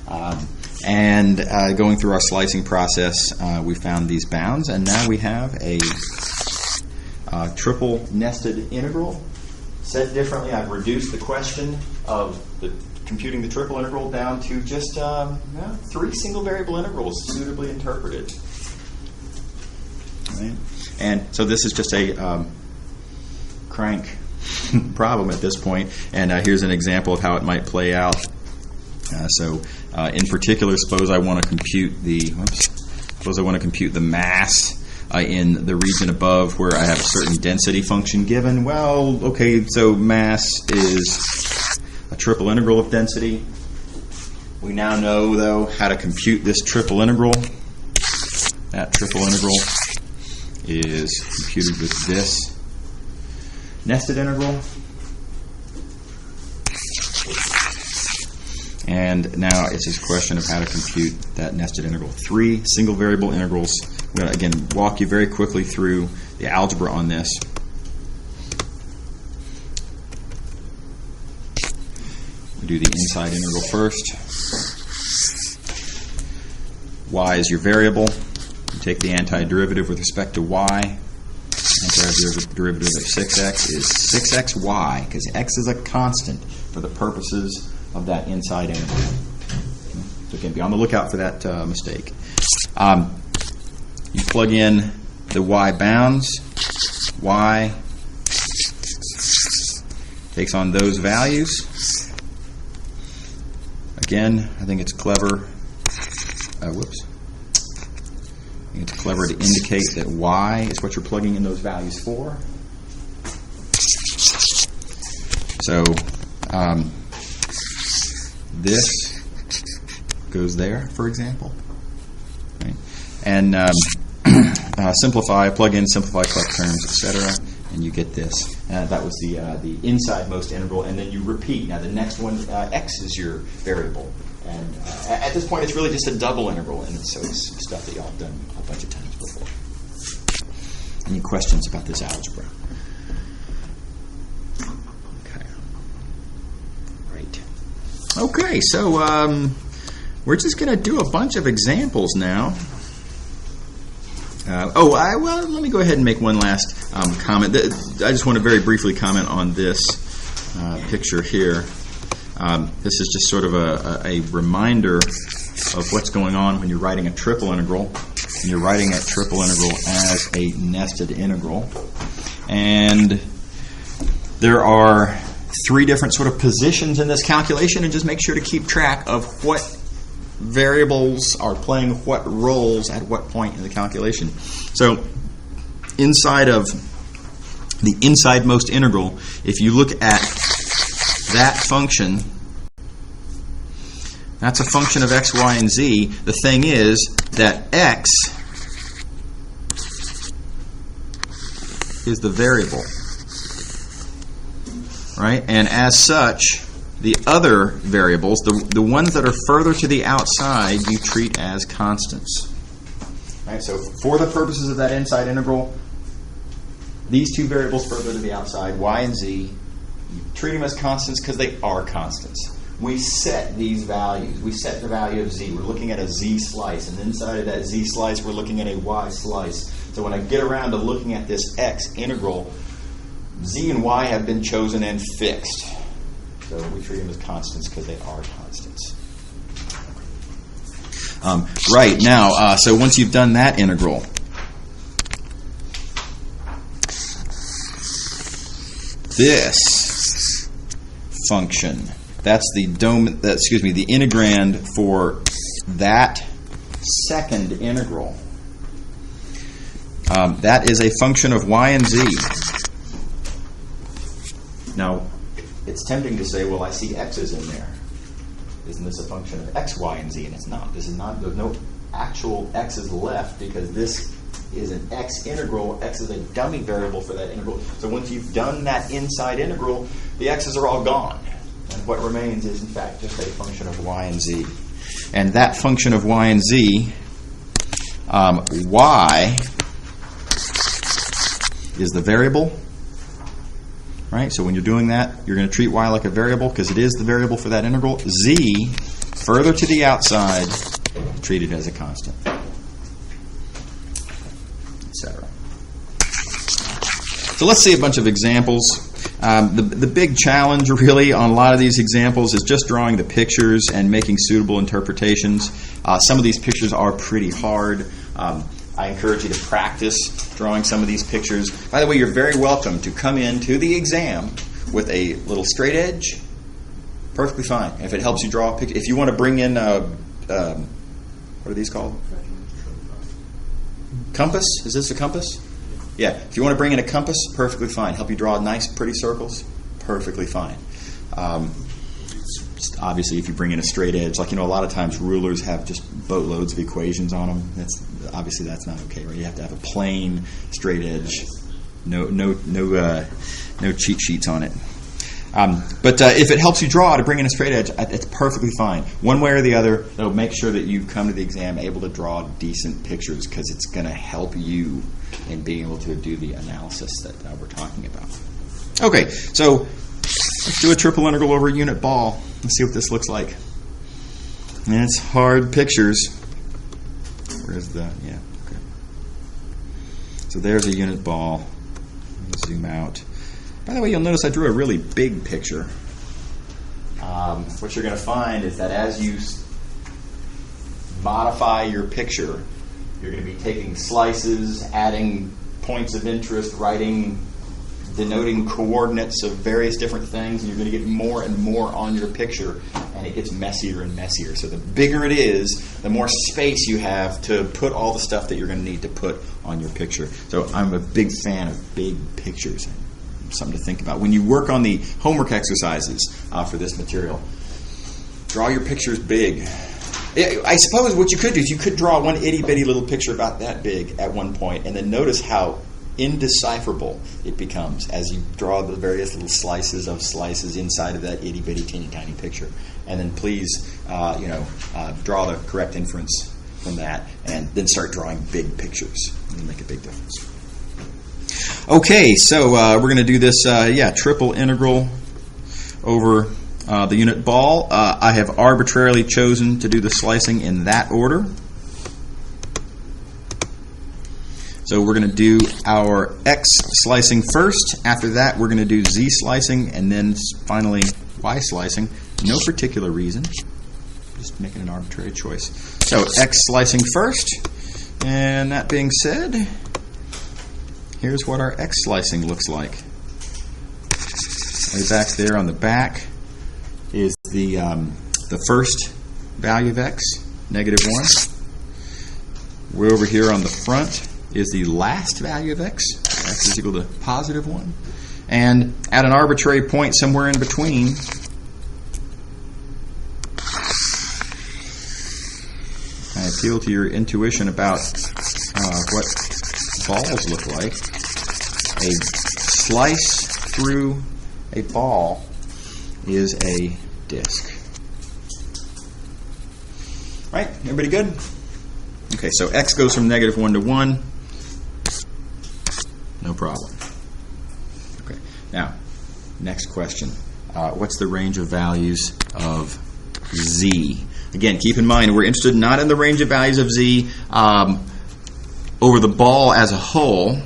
Right? And going through our slicing process, we found these bounds, and now we have a triple nested integral. Said differently, I've reduced the question of computing the triple integral down to just 3 single variable integrals suitably interpreted. Right? And so this is just a crank problem at this point, and here's an example of how it might play out. In particular, suppose I want to compute the mass in the region above where I have a certain density function given. Well, okay, so mass is a triple integral of density. We now know, though, how to compute this triple integral. That triple integral is computed with this nested integral. And now it's just a question of how to compute that nested integral. 3 single variable integrals. I'm going to, again, walk you very quickly through the algebra on this. We do the inside integral first. Y is your variable. You take the antiderivative with respect to y. Antiderivative of 6x is 6xy, because x is a constant for the purposes of that inside interval. So again, be on the lookout for that mistake. You plug in the y bounds. Y takes on those values. Again, I think it's clever. I think it's clever to indicate that y is what you're plugging in those values for. So this goes there, for example. Right? And simplify, plug in, simplify, collect terms, etc., and you get this. That was the inside-most integral, and then you repeat. Now the next one, x is your variable. And at this point, it's really just a double integral, and so it's stuff that y'all have done a bunch of times before. Any questions about this algebra? Okay. Great. Okay, so we're just going to do a bunch of examples now. Well, let me go ahead and make one last comment. I just want to very briefly comment on this picture here. This is just sort of a reminder of what's going on when you're writing a triple integral. And you're writing that triple integral as a nested integral. And there are three different sort of positions in this calculation, and just make sure to keep track of what variables are playing what roles at what point in the calculation. So inside of the inside-most integral, if you look at that function, that's a function of x, y, and z. The thing is that x is the variable, right? And as such, the other variables, the ones that are further to the outside, you treat as constants. Right? So for the purposes of that inside integral, these two variables further to the outside, y and z, you treat them as constants because they are constants. We set these values. We set the value of z. We're looking at a z slice, and inside of that z slice, we're looking at a y slice. So when I get around to looking at this x integral, z and y have been chosen and fixed. So we treat them as constants because they are constants. Right, now, so once you've done that integral, this function, that's the the integrand for that second integral. That is a function of y and z. Now, it's tempting to say, well, I see x's in there. Isn't this a function of x, y, and z? And it's not. This is not. There's no actual x's left because this is an x integral. X is a dummy variable for that integral. So once you've done that inside integral, the x's are all gone. And what remains is, in fact, just a function of y and z. And that function of y and z, y is the variable. Right? So when you're doing that, you're going to treat y like a variable because it is the variable for that integral. Z, further to the outside, treat it as a constant, etc. So let's see a bunch of examples. The big challenge really on a lot of these examples is just drawing the pictures and making suitable interpretations. Some of these pictures are pretty hard. I encourage you to practice drawing some of these pictures. By the way, you're very welcome to come into the exam with a little straight edge. Perfectly fine. If it helps you draw a picture. If you want to bring in, what are these called? Compass? Is this a compass? Yeah. If you want to bring in a compass, perfectly fine. Help you draw nice, pretty circles, perfectly fine. Obviously, if you bring in a straight edge, like, a lot of times rulers have just boatloads of equations on them. Obviously that's not okay, right? You have to have a plain straight edge, no cheat sheets on it. But if it helps you draw to bring in a straight edge, it's perfectly fine. One way or the other, it'll make sure that you come to the exam able to draw decent pictures because it's going to help you in being able to do the analysis that we're talking about. Okay, so let's do a triple integral over a unit ball. Let's see what this looks like. And it's hard pictures. Where's the, yeah, okay. So there's a unit ball. Zoom out. By the way, you'll notice I drew a really big picture. What you're going to find is that as you modify your picture, you're going to be taking slices, adding points of interest, denoting coordinates of various different things, and you're going to get more and more on your picture, and it gets messier and messier. So the bigger it is, the more space you have to put all the stuff that you're going to need to put on your picture. So I'm a big fan of big pictures. Something to think about. When you work on the homework exercises for this material, draw your pictures big. I suppose what you could do is you could draw one itty-bitty little picture about that big at one point, and then notice how indecipherable it becomes as you draw the various little slices inside of that itty-bitty teeny tiny picture. And then please draw the correct inference from that, and then start drawing big pictures. It'll make a big difference. Okay, so we're going to do this triple integral over the unit ball. I have arbitrarily chosen to do the slicing in that order. So we're going to do our X slicing first. After that, we're going to do Z slicing, and then finally Y slicing. No particular reason. Just making an arbitrary choice. So X slicing first. And that being said, here's what our X slicing looks like. Way back there on the back is the first value of X, -1. Way over here on the front is the last value of X. X is equal to +1. And at an arbitrary point somewhere in between, I appeal to your intuition about what balls look like. A slice through a ball is a disk. Right? Everybody good? Okay, so X goes from -1 to 1. No problem. Okay, now, next question. What's the range of values of Z? Again, keep in mind, we're interested not in the range of values of Z over the ball as a whole.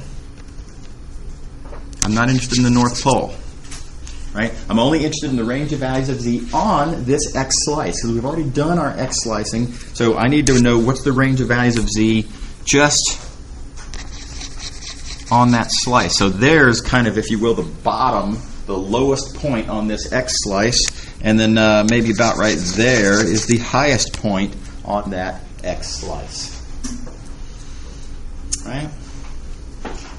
I'm not interested in the North Pole. Right? I'm only interested in the range of values of Z on this X slice, because we've already done our X slicing. So I need to know what's the range of values of Z just on that slice. So there's kind of, if you will, the bottom, the lowest point on this X slice, and then maybe about right there is the highest point on that X slice. Right?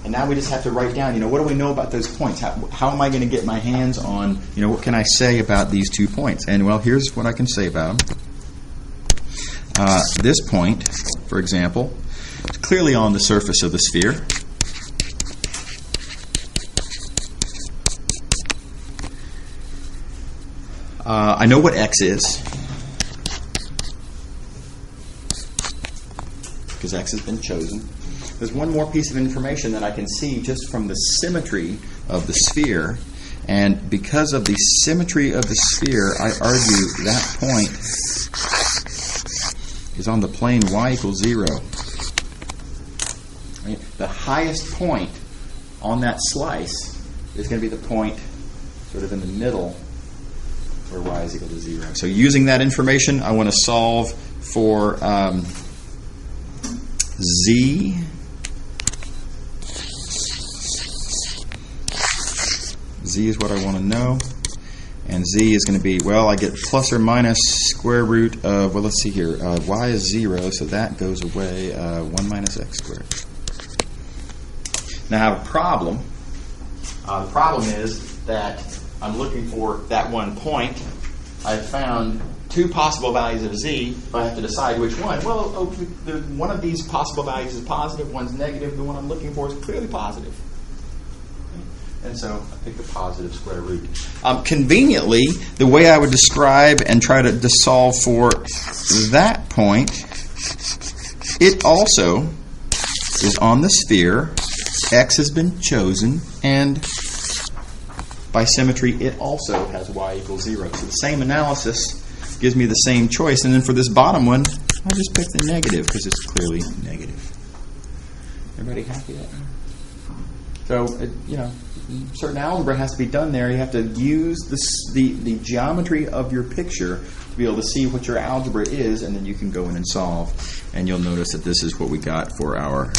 And now we just have to write down, what do we know about those points? How am I going to get my hands on, what can I say about these 2 points? And, well, here's what I can say about them. This point, for example, is clearly on the surface of the sphere. I know what X is, because X has been chosen. There's one more piece of information that I can see just from the symmetry of the sphere, and because of the symmetry of the sphere, I argue that point is on the plane y = 0. Right? The highest point on that slice is going to be the point sort of in the middle where y is equal to 0. So using that information, I want to solve for Z. Z is what I want to know. And Z is going to be, well, I get plus or minus square root of, well, let's see here. Y is 0, so that goes away. 1 minus x squared. Now I have a problem. The problem is that I'm looking for that one point. I've found 2 possible values of Z, but I have to decide which one. Well, one of these possible values is positive, one's negative. The one I'm looking for is clearly positive. And so I pick the positive square root. Conveniently, the way I would describe and try to solve for that point, it also is on the sphere. X has been chosen, and by symmetry, it also has y = 0. So the same analysis gives me the same choice. And then for this bottom one, I just pick the negative because it's clearly negative. Everybody happy there? So, certain algebra has to be done there. You have to use the geometry of your picture to be able to see what your algebra is, and then you can go in and solve. And you'll notice that this is what we got for our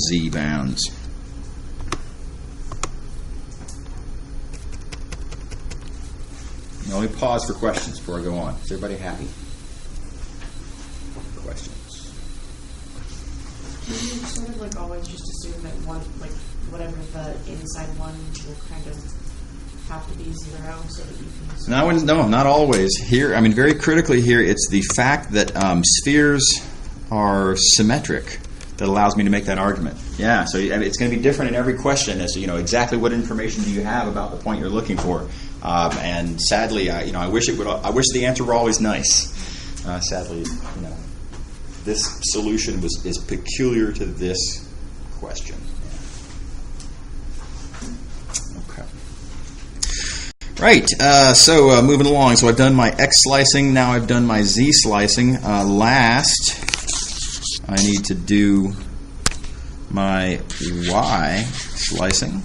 z bounds. Now, let me pause for questions before I go on. Is everybody happy? Questions? You sort of always just assume that one, whatever the inside one will kind of have to be 0 so that you can... No, not always. Here, very critically here, it's the fact that spheres are symmetric that allows me to make that argument. Yeah, so it's going to be different in every question as to exactly what information do you have about the point you're looking for. And sadly, I wish the answer were always nice. Sadly, this solution is peculiar to this question. Okay. Right. So moving along. So I've done my x slicing. Now I've done my z slicing. Last, I need to do my y slicing.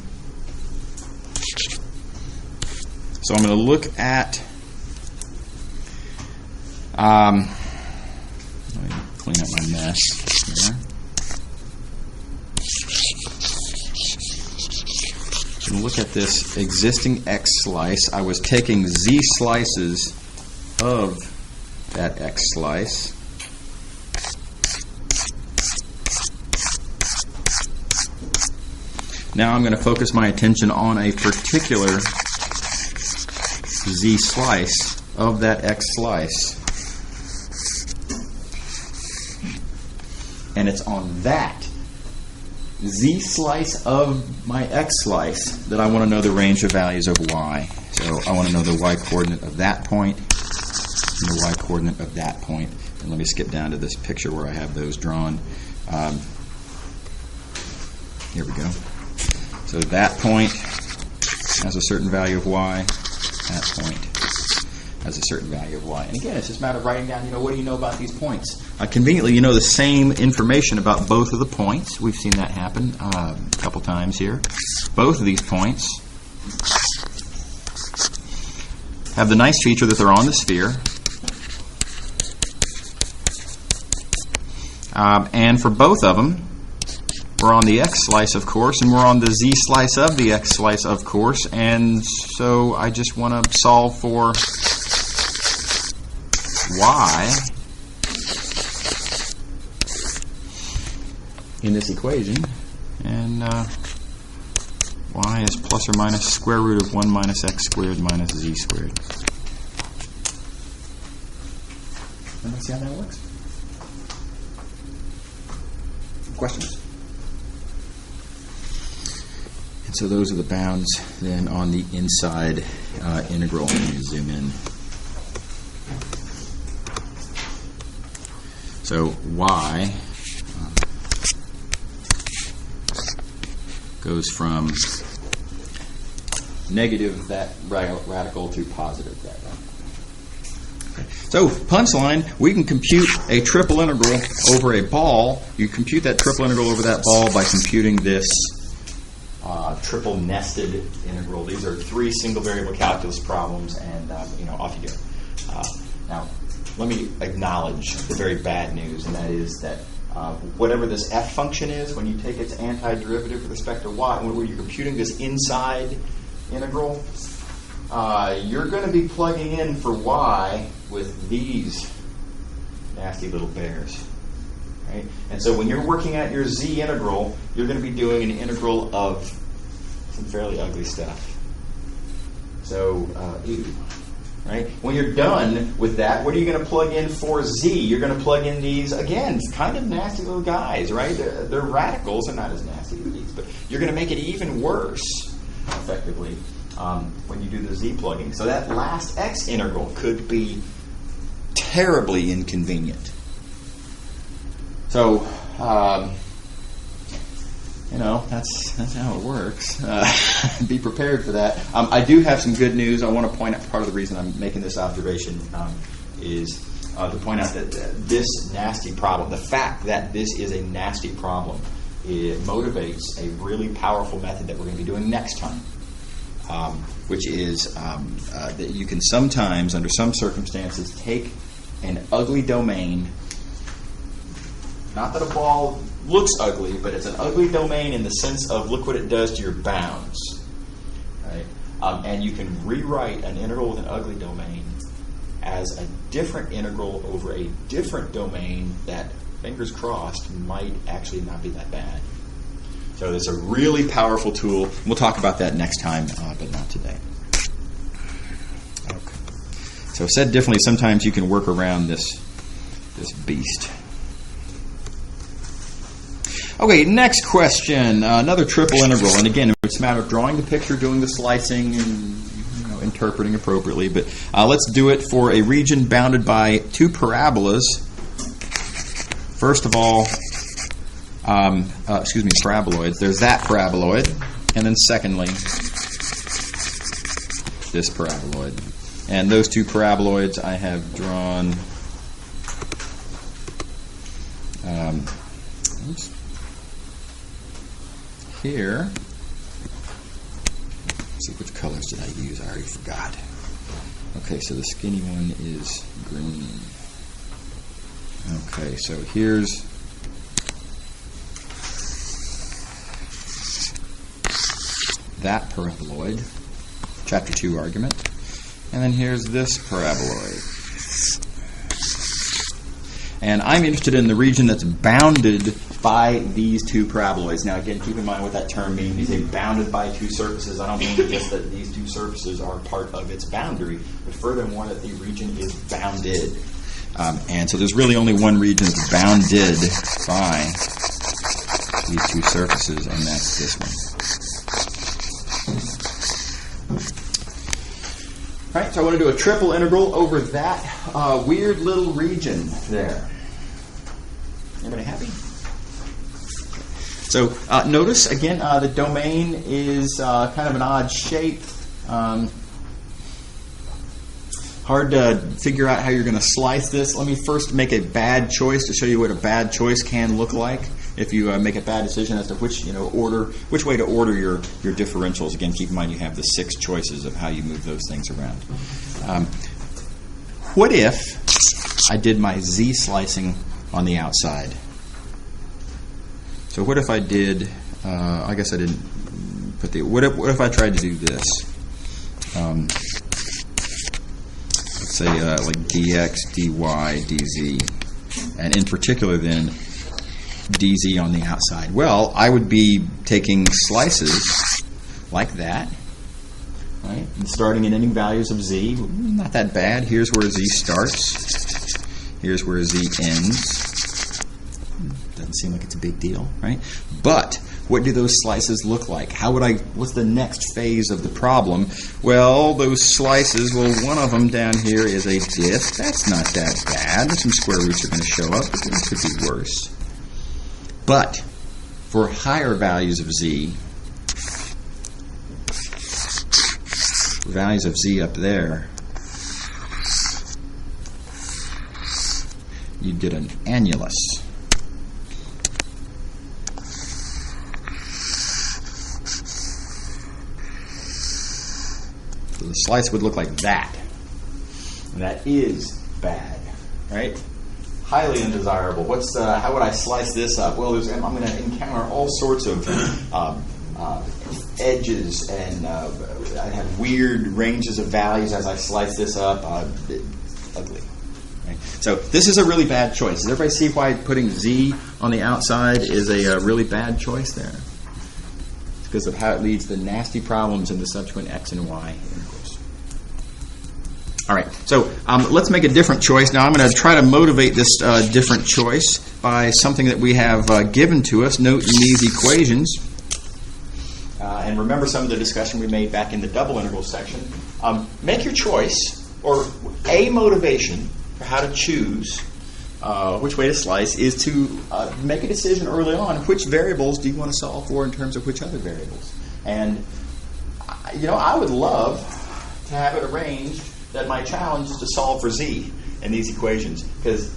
So I'm going to look at. Let me clean up my mess here. I'm going to look at this existing x slice. I was taking z slices of that x slice. Now I'm going to focus my attention on a particular z slice of that x slice. And it's on that z slice of my x slice that I want to know the range of values of y. So I want to know the y coordinate of that point and the y coordinate of that point. And let me skip down to this picture where I have those drawn. Here we go. So that point has a certain value of y. That point has a certain value of y. And again, it's just a matter of writing down, what do you know about these points? Conveniently, you know the same information about both of the points. We've seen that happen a couple times here. Both of these points have the nice feature that they're on the sphere. And for both of them, we're on the x slice, of course, and we're on the z slice of the x slice, of course. And so I just want to solve for y in this equation. And y is plus or minus square root of 1 minus x squared minus z squared. And let's see how that works. Questions? And so those are the bounds then on the inside integral. Let me zoom in. So y goes from negative that radical to positive that radical. Okay. So punchline, we can compute a triple integral over a ball. You compute that triple integral over that ball by computing this triple nested integral. These are 3 single variable calculus problems, and off you go. Now, let me acknowledge the very bad news, and that is that whatever this f function is, when you take its antiderivative with respect to y, when you're computing this inside integral, you're going to be plugging in for y with these nasty little bears. Right? And so when you're working out your z integral, you're going to be doing an integral of some fairly ugly stuff. So, ew. Right? When you're done with that, what are you going to plug in for z? You're going to plug in these, again, kind of nasty little guys, right? They're radicals. They're not as nasty as these, but you're going to make it even worse, effectively, when you do the z plugging. So that last x integral could be terribly inconvenient. So, that's how it works. Be prepared for that. I do have some good news. I want to point out part of the reason I'm making this observation is to point out that this nasty problem, the fact that this is a nasty problem, it motivates a really powerful method that we're going to be doing next time, which is that you can sometimes, under some circumstances, take an ugly domain. Not that a ball looks ugly, but it's an ugly domain in the sense of look what it does to your bounds. Right? And you can rewrite an integral with an ugly domain as a different integral over a different domain that, fingers crossed, might actually not be that bad. So it's a really powerful tool. We'll talk about that next time, but not today. Okay. So said differently, sometimes you can work around this beast. Okay, next question. Another triple integral. And again, it's a matter of drawing the picture, doing the slicing, and interpreting appropriately. But let's do it for a region bounded by two parabolas. First of all, paraboloids. There's that paraboloid. And then secondly, this paraboloid. And those two paraboloids I have drawn. Here. Let's see, which colors did I use? I already forgot. Okay, so the skinny one is green. Okay, so here's that paraboloid, chapter 2 argument. And then here's this paraboloid. And I'm interested in the region that's bounded by these two paraboloids. Now, again, keep in mind what that term means. You say bounded by two surfaces. I don't mean just that these two surfaces are part of its boundary, but furthermore that the region is bounded. And so there's really only one region that's bounded by these two surfaces, and that's this one. All right, so I want to do a triple integral over that weird little region there. Everybody happy? So notice, again, the domain is kind of an odd shape. Hard to figure out how you're going to slice this. Let me first make a bad choice to show you what a bad choice can look like if you make a bad decision as to which way to order your differentials. Again, keep in mind you have the 6 choices of how you move those things around. What if I did my z slicing on the outside? So what if I did? I guess I didn't put the. What if I tried to do this? Let's say like dx, dy, dz, and in particular then dz on the outside. Well, I would be taking slices like that, right? And starting in any values of z. Not that bad. Here's where z starts. Here's where z ends. Doesn't seem like it's a big deal, right? But what do those slices look like? What's the next phase of the problem? Well, those slices, one of them down here is a disk. That's not that bad. Some square roots are going to show up, but it could be worse. But for higher values of z, values of z up there, you'd get an annulus. So the slice would look like that. And that is bad, right? Highly undesirable. How would I slice this up? Well, I'm going to encounter all sorts of edges, and I have weird ranges of values as I slice this up. Ugly. Right? So this is a really bad choice. Does everybody see why putting z on the outside is a really bad choice there? It's because of how it leads to nasty problems in the subsequent x and y integrals. All right, so let's make a different choice. Now I'm going to try to motivate this different choice by something that we have given to us. Note in these equations, and remember some of the discussion we made back in the double integral section. Make your choice, or a motivation for how to choose which way to slice is to make a decision early on. Which variables do you want to solve for in terms of which other variables? And I would love to have it arranged that my challenge is to solve for z in these equations, because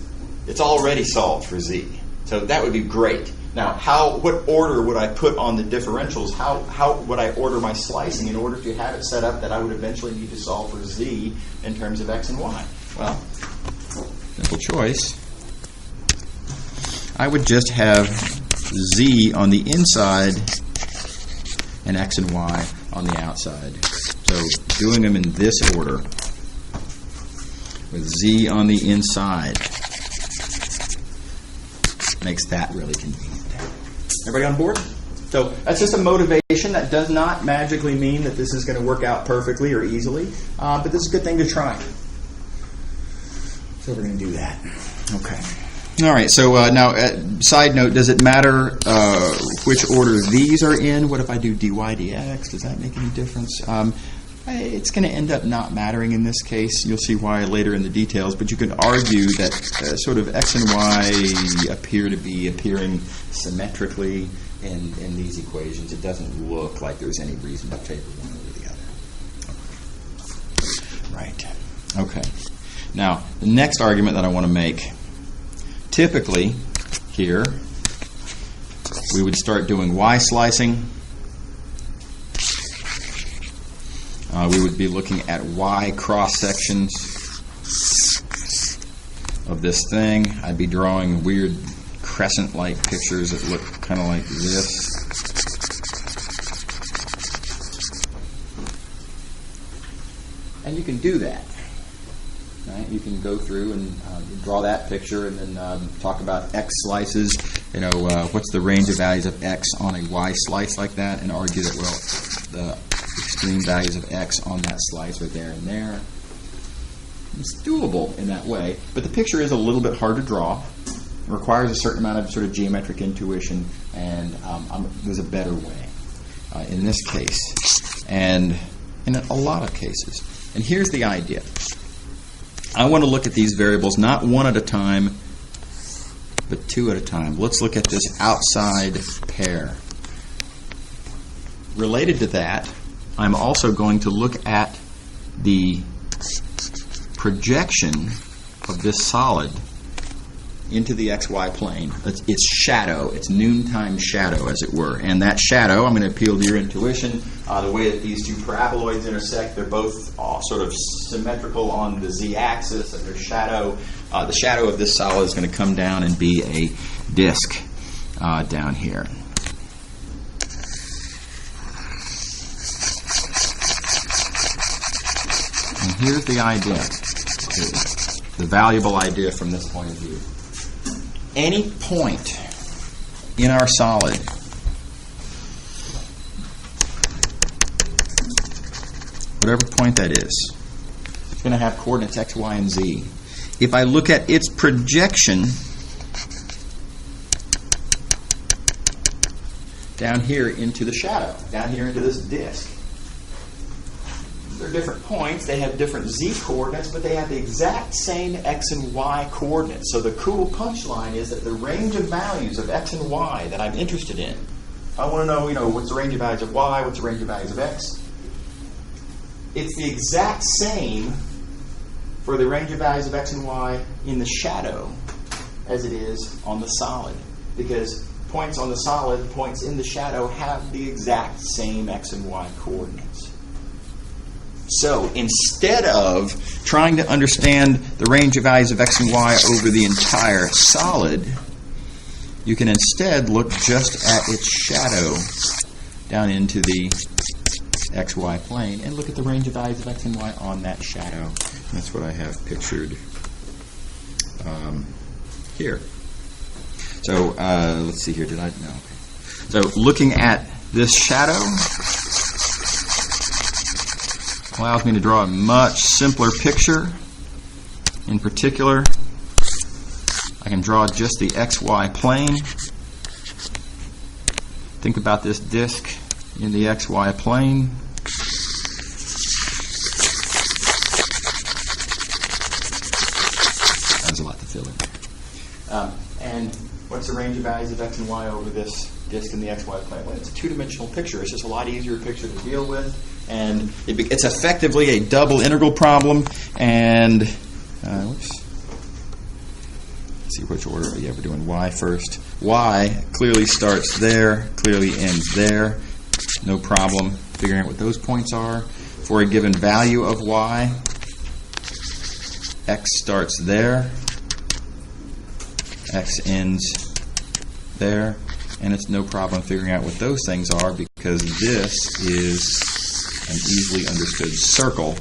it's already solved for z. So that would be great. Now, what order would I put on the differentials? How would I order my slicing in order to have it set up that I would eventually need to solve for z in terms of x and y? Well, simple choice. I would just have z on the inside and x and y on the outside. So doing them in this order, with z on the inside, makes that really convenient. Everybody on board? So that's just a motivation. That does not magically mean that this is going to work out perfectly or easily, but this is a good thing to try. So we're going to do that. Okay. All right. So now, side note: does it matter which order these are in? What if I do dy dx? Does that make any difference? It's going to end up not mattering in this case. You'll see why later in the details. But you can argue that sort of x and y appear to be appearing symmetrically in these equations. It doesn't look like there's any reason to favor one over the other. Right. Okay. Now, the next argument that I want to make. Typically, here, we would start doing y slicing. We would be looking at y cross-sections of this thing. I'd be drawing weird crescent-like pictures that look kind of like this. And you can do that. Right? You can go through and draw that picture and then talk about x slices. You know, what's the range of values of x on a y slice like that, and argue that, well, the extreme values of x on that slice are there and there. It's doable in that way, but the picture is a little bit hard to draw. It requires a certain amount of sort of geometric intuition, and there's a better way in this case, and in a lot of cases. And here's the idea. I want to look at these variables not one at a time, but two at a time. Let's look at this outside pair. Related to that, I'm also going to look at the projection of this solid into the xy plane. Its shadow, its noontime shadow, as it were. And that shadow, I'm going to appeal to your intuition. The way that these two paraboloids intersect, they're both sort of symmetrical on the z-axis, and their shadow, the shadow of this solid is going to come down and be a disk down here. And here's the idea, the valuable idea from this point of view. Any point in our solid whatever point that is, it's going to have coordinates x, y, and z. If I look at its projection down here into the shadow, down here into this disk, they're different points, they have different z coordinates, but they have the exact same x and y coordinates. So the cool punchline is that the range of values of x and y that I'm interested in, I want to know, what's the range of values of y, what's the range of values of x? It's the exact same for the range of values of x and y in the shadow as it is on the solid, because points on the solid, points in the shadow have the exact same x and y coordinates. So instead of trying to understand the range of values of x and y over the entire solid, you can instead look just at its shadow down into the xy plane and look at the range of values of x and y on that shadow. That's what I have pictured here. So let's see here. Did I? No. Okay. So looking at this shadow allows me to draw a much simpler picture. In particular, I can draw just the xy plane. Think about this disk in the xy plane. That's a lot to fill in there. And what's the range of values of x and y over this disk in the xy plane? Well, it's a two-dimensional picture. It's just a lot easier picture to deal with. And it's effectively a double integral problem. And let's let's see which order. Yeah, we're doing y first. Y clearly starts there, clearly ends there. No problem figuring out what those points are. For a given value of y, x starts there, x ends there, and it's no problem figuring out what those things are because this is an easily understood circle,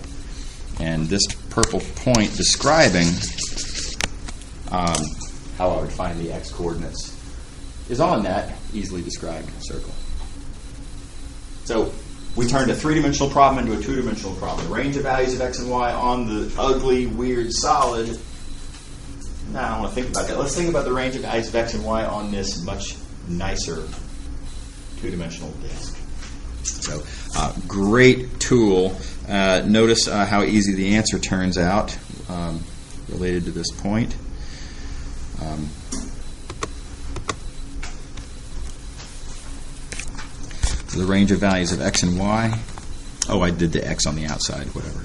and this purple point describing how I would find the x coordinates is on that easily described circle. So we turned a three-dimensional problem into a two-dimensional problem. The range of values of x and y on the ugly, weird solid. Now I don't want to think about that. Let's think about the range of values of x and y on this much nicer two-dimensional disk. So great tool. Notice how easy the answer turns out related to this point. So the range of values of x and y. Oh, I did the x on the outside, whatever.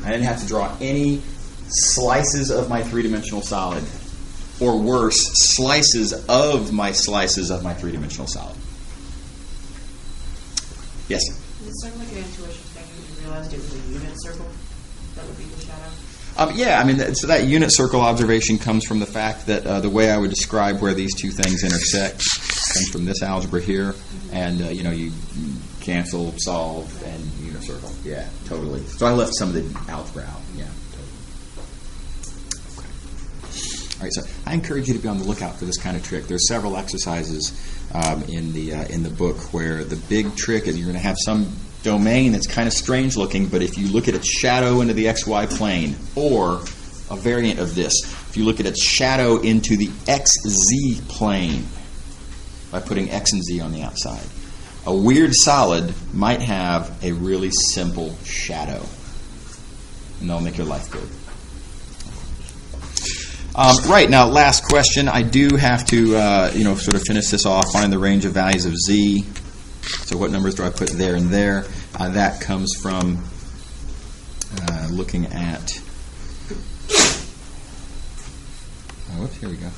I didn't have to draw any slices of my three-dimensional solid. Or worse, slices of my three-dimensional solid. Yes? It's sort of like an intuition thing. You realized it was a unit circle. That would be the shadow. Yeah, I mean, so that unit circle observation comes from the fact that the way I would describe where these two things intersect comes from this algebra here, and you cancel, solve, and unit circle. Yeah, totally. So I left some of the algebra out. Yeah, totally. Okay. All right, so I encourage you to be on the lookout for this kind of trick. There's several exercises in the book where the big trick is you're going to have some domain that's kind of strange looking, but if you look at its shadow into the xy plane, or a variant of this, if you look at its shadow into the xz plane by putting x and z on the outside, a weird solid might have a really simple shadow, and that'll make your life good. Right, now last question. I do have to sort of finish this off, find the range of values of z. So what numbers do I put there and there? That comes from looking at, whoops, here we go.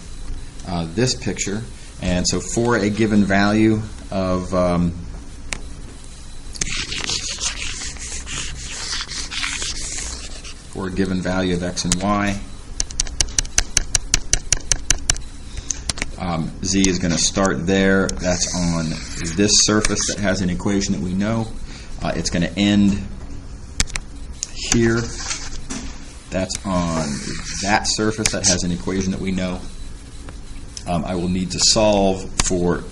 This picture. And so for a given value of x and y, z is going to start there. That's on this surface that has an equation that we know. It's going to end here. That's on that surface that has an equation that we know. I will need to solve for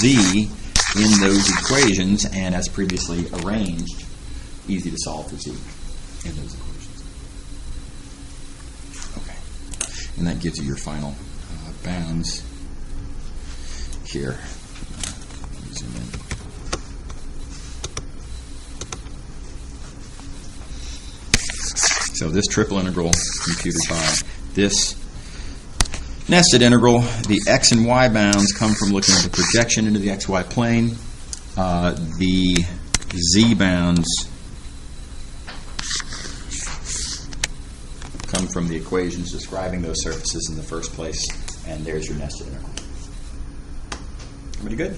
z in those equations, and as previously arranged, easy to solve for z in those equations. Okay, and that gives you your final bounds here. Let me zoom in. So this triple integral computed by this nested integral. The x and y bounds come from looking at the projection into the xy plane. The z bounds come from the equations describing those surfaces in the first place, and there's your nested integral. Everybody good?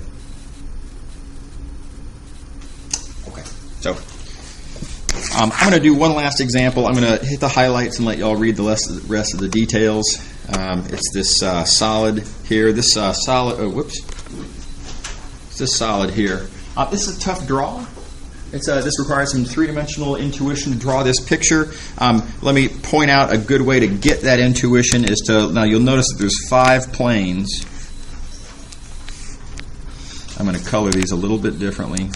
Okay, so I'm going to do one last example. I'm going to hit the highlights and let y'all read the rest of the details. It's this solid here. This solid. Oh, whoops. It's this solid here. This is a tough draw. This requires some three-dimensional intuition to draw this picture. Let me point out a good way to get that intuition is to, now you'll notice that there's 5 planes. I'm going to color these a little bit differently.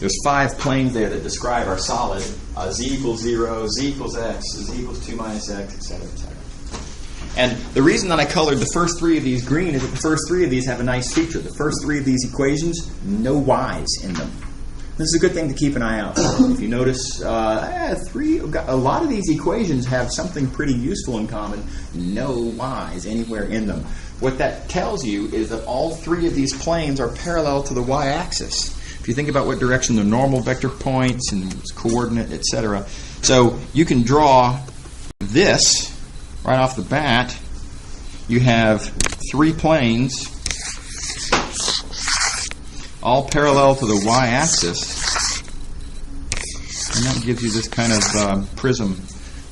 There's 5 planes there that describe our solid. Z equals 0, z equals x, z equals 2 minus x, etc., etc. And the reason that I colored the first 3 of these green is that the first 3 of these have a nice feature. The first 3 of these equations, no y's in them. This is a good thing to keep an eye out for. If you notice, a lot of these equations have something pretty useful in common. No y's anywhere in them. What that tells you is that all 3 of these planes are parallel to the y-axis. if you think about what direction the normal vector points and its coordinate, etc. So you can draw this right off the bat. You have 3 planes all parallel to the y-axis, and that gives you this kind of prism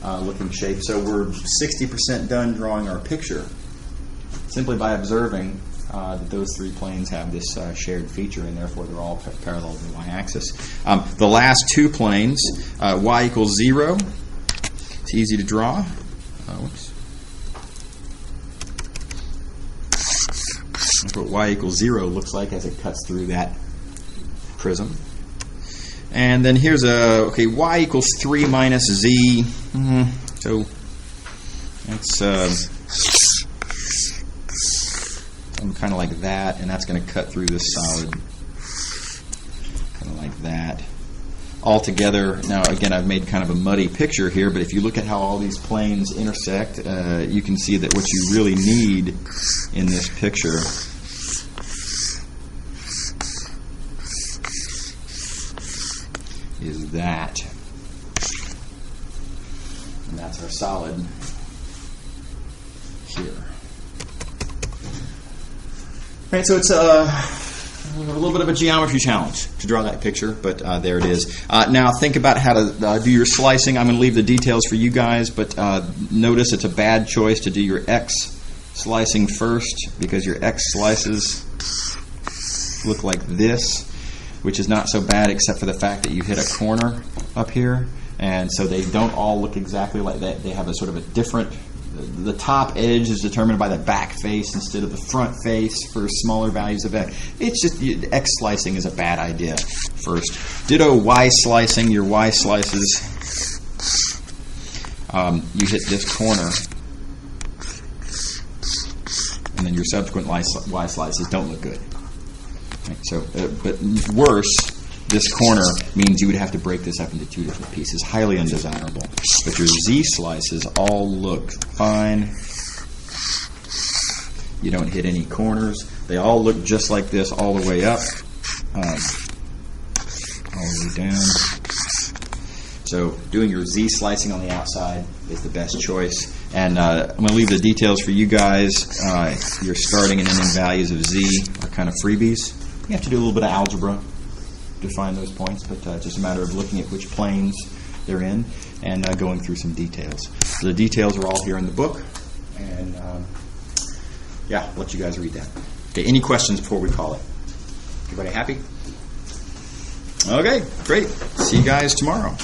looking shape. So we're 60% done drawing our picture simply by observing that those 3 planes have this shared feature, and therefore they're all parallel to the y-axis. The last 2 planes, y equals 0. It's easy to draw. Whoops. That's what y equals 0 looks like as it cuts through that prism. And then here's y equals 3 minus z. So that's something kind of like that, and that's going to cut through this solid, kind of like that. Altogether, now again, I've made kind of a muddy picture here, but if you look at how all these planes intersect, you can see that what you really need in this picture is that. And that's our solid here. Right, so it's a little bit of a geometry challenge to draw that picture, but there it is. Now think about how to do your slicing. I'm going to leave the details for you guys, but notice it's a bad choice to do your X slicing first, because your X slices look like this, which is not so bad except for the fact that you hit a corner up here, and so they don't all look exactly like that. They have a sort of a different, the top edge is determined by the back face instead of the front face for smaller values of X. It's just, X slicing is a bad idea first. Ditto Y slicing. Your Y slices, you hit this corner, and then your subsequent Y slices don't look good. Right, so, but worse, this corner means you would have to break this up into 2 different pieces. Highly undesirable. But your Z slices all look fine. You don't hit any corners. They all look just like this all the way up, all the way down. So doing your Z slicing on the outside is the best choice. And I'm going to leave the details for you guys. Your starting and ending values of Z are kind of freebies. You have to do a little bit of algebra to find those points, but it's just a matter of looking at which planes they're in and going through some details. So the details are all here in the book, and yeah, I'll let you guys read that. Okay, any questions before we call it? Everybody happy? Okay, great. See you guys tomorrow.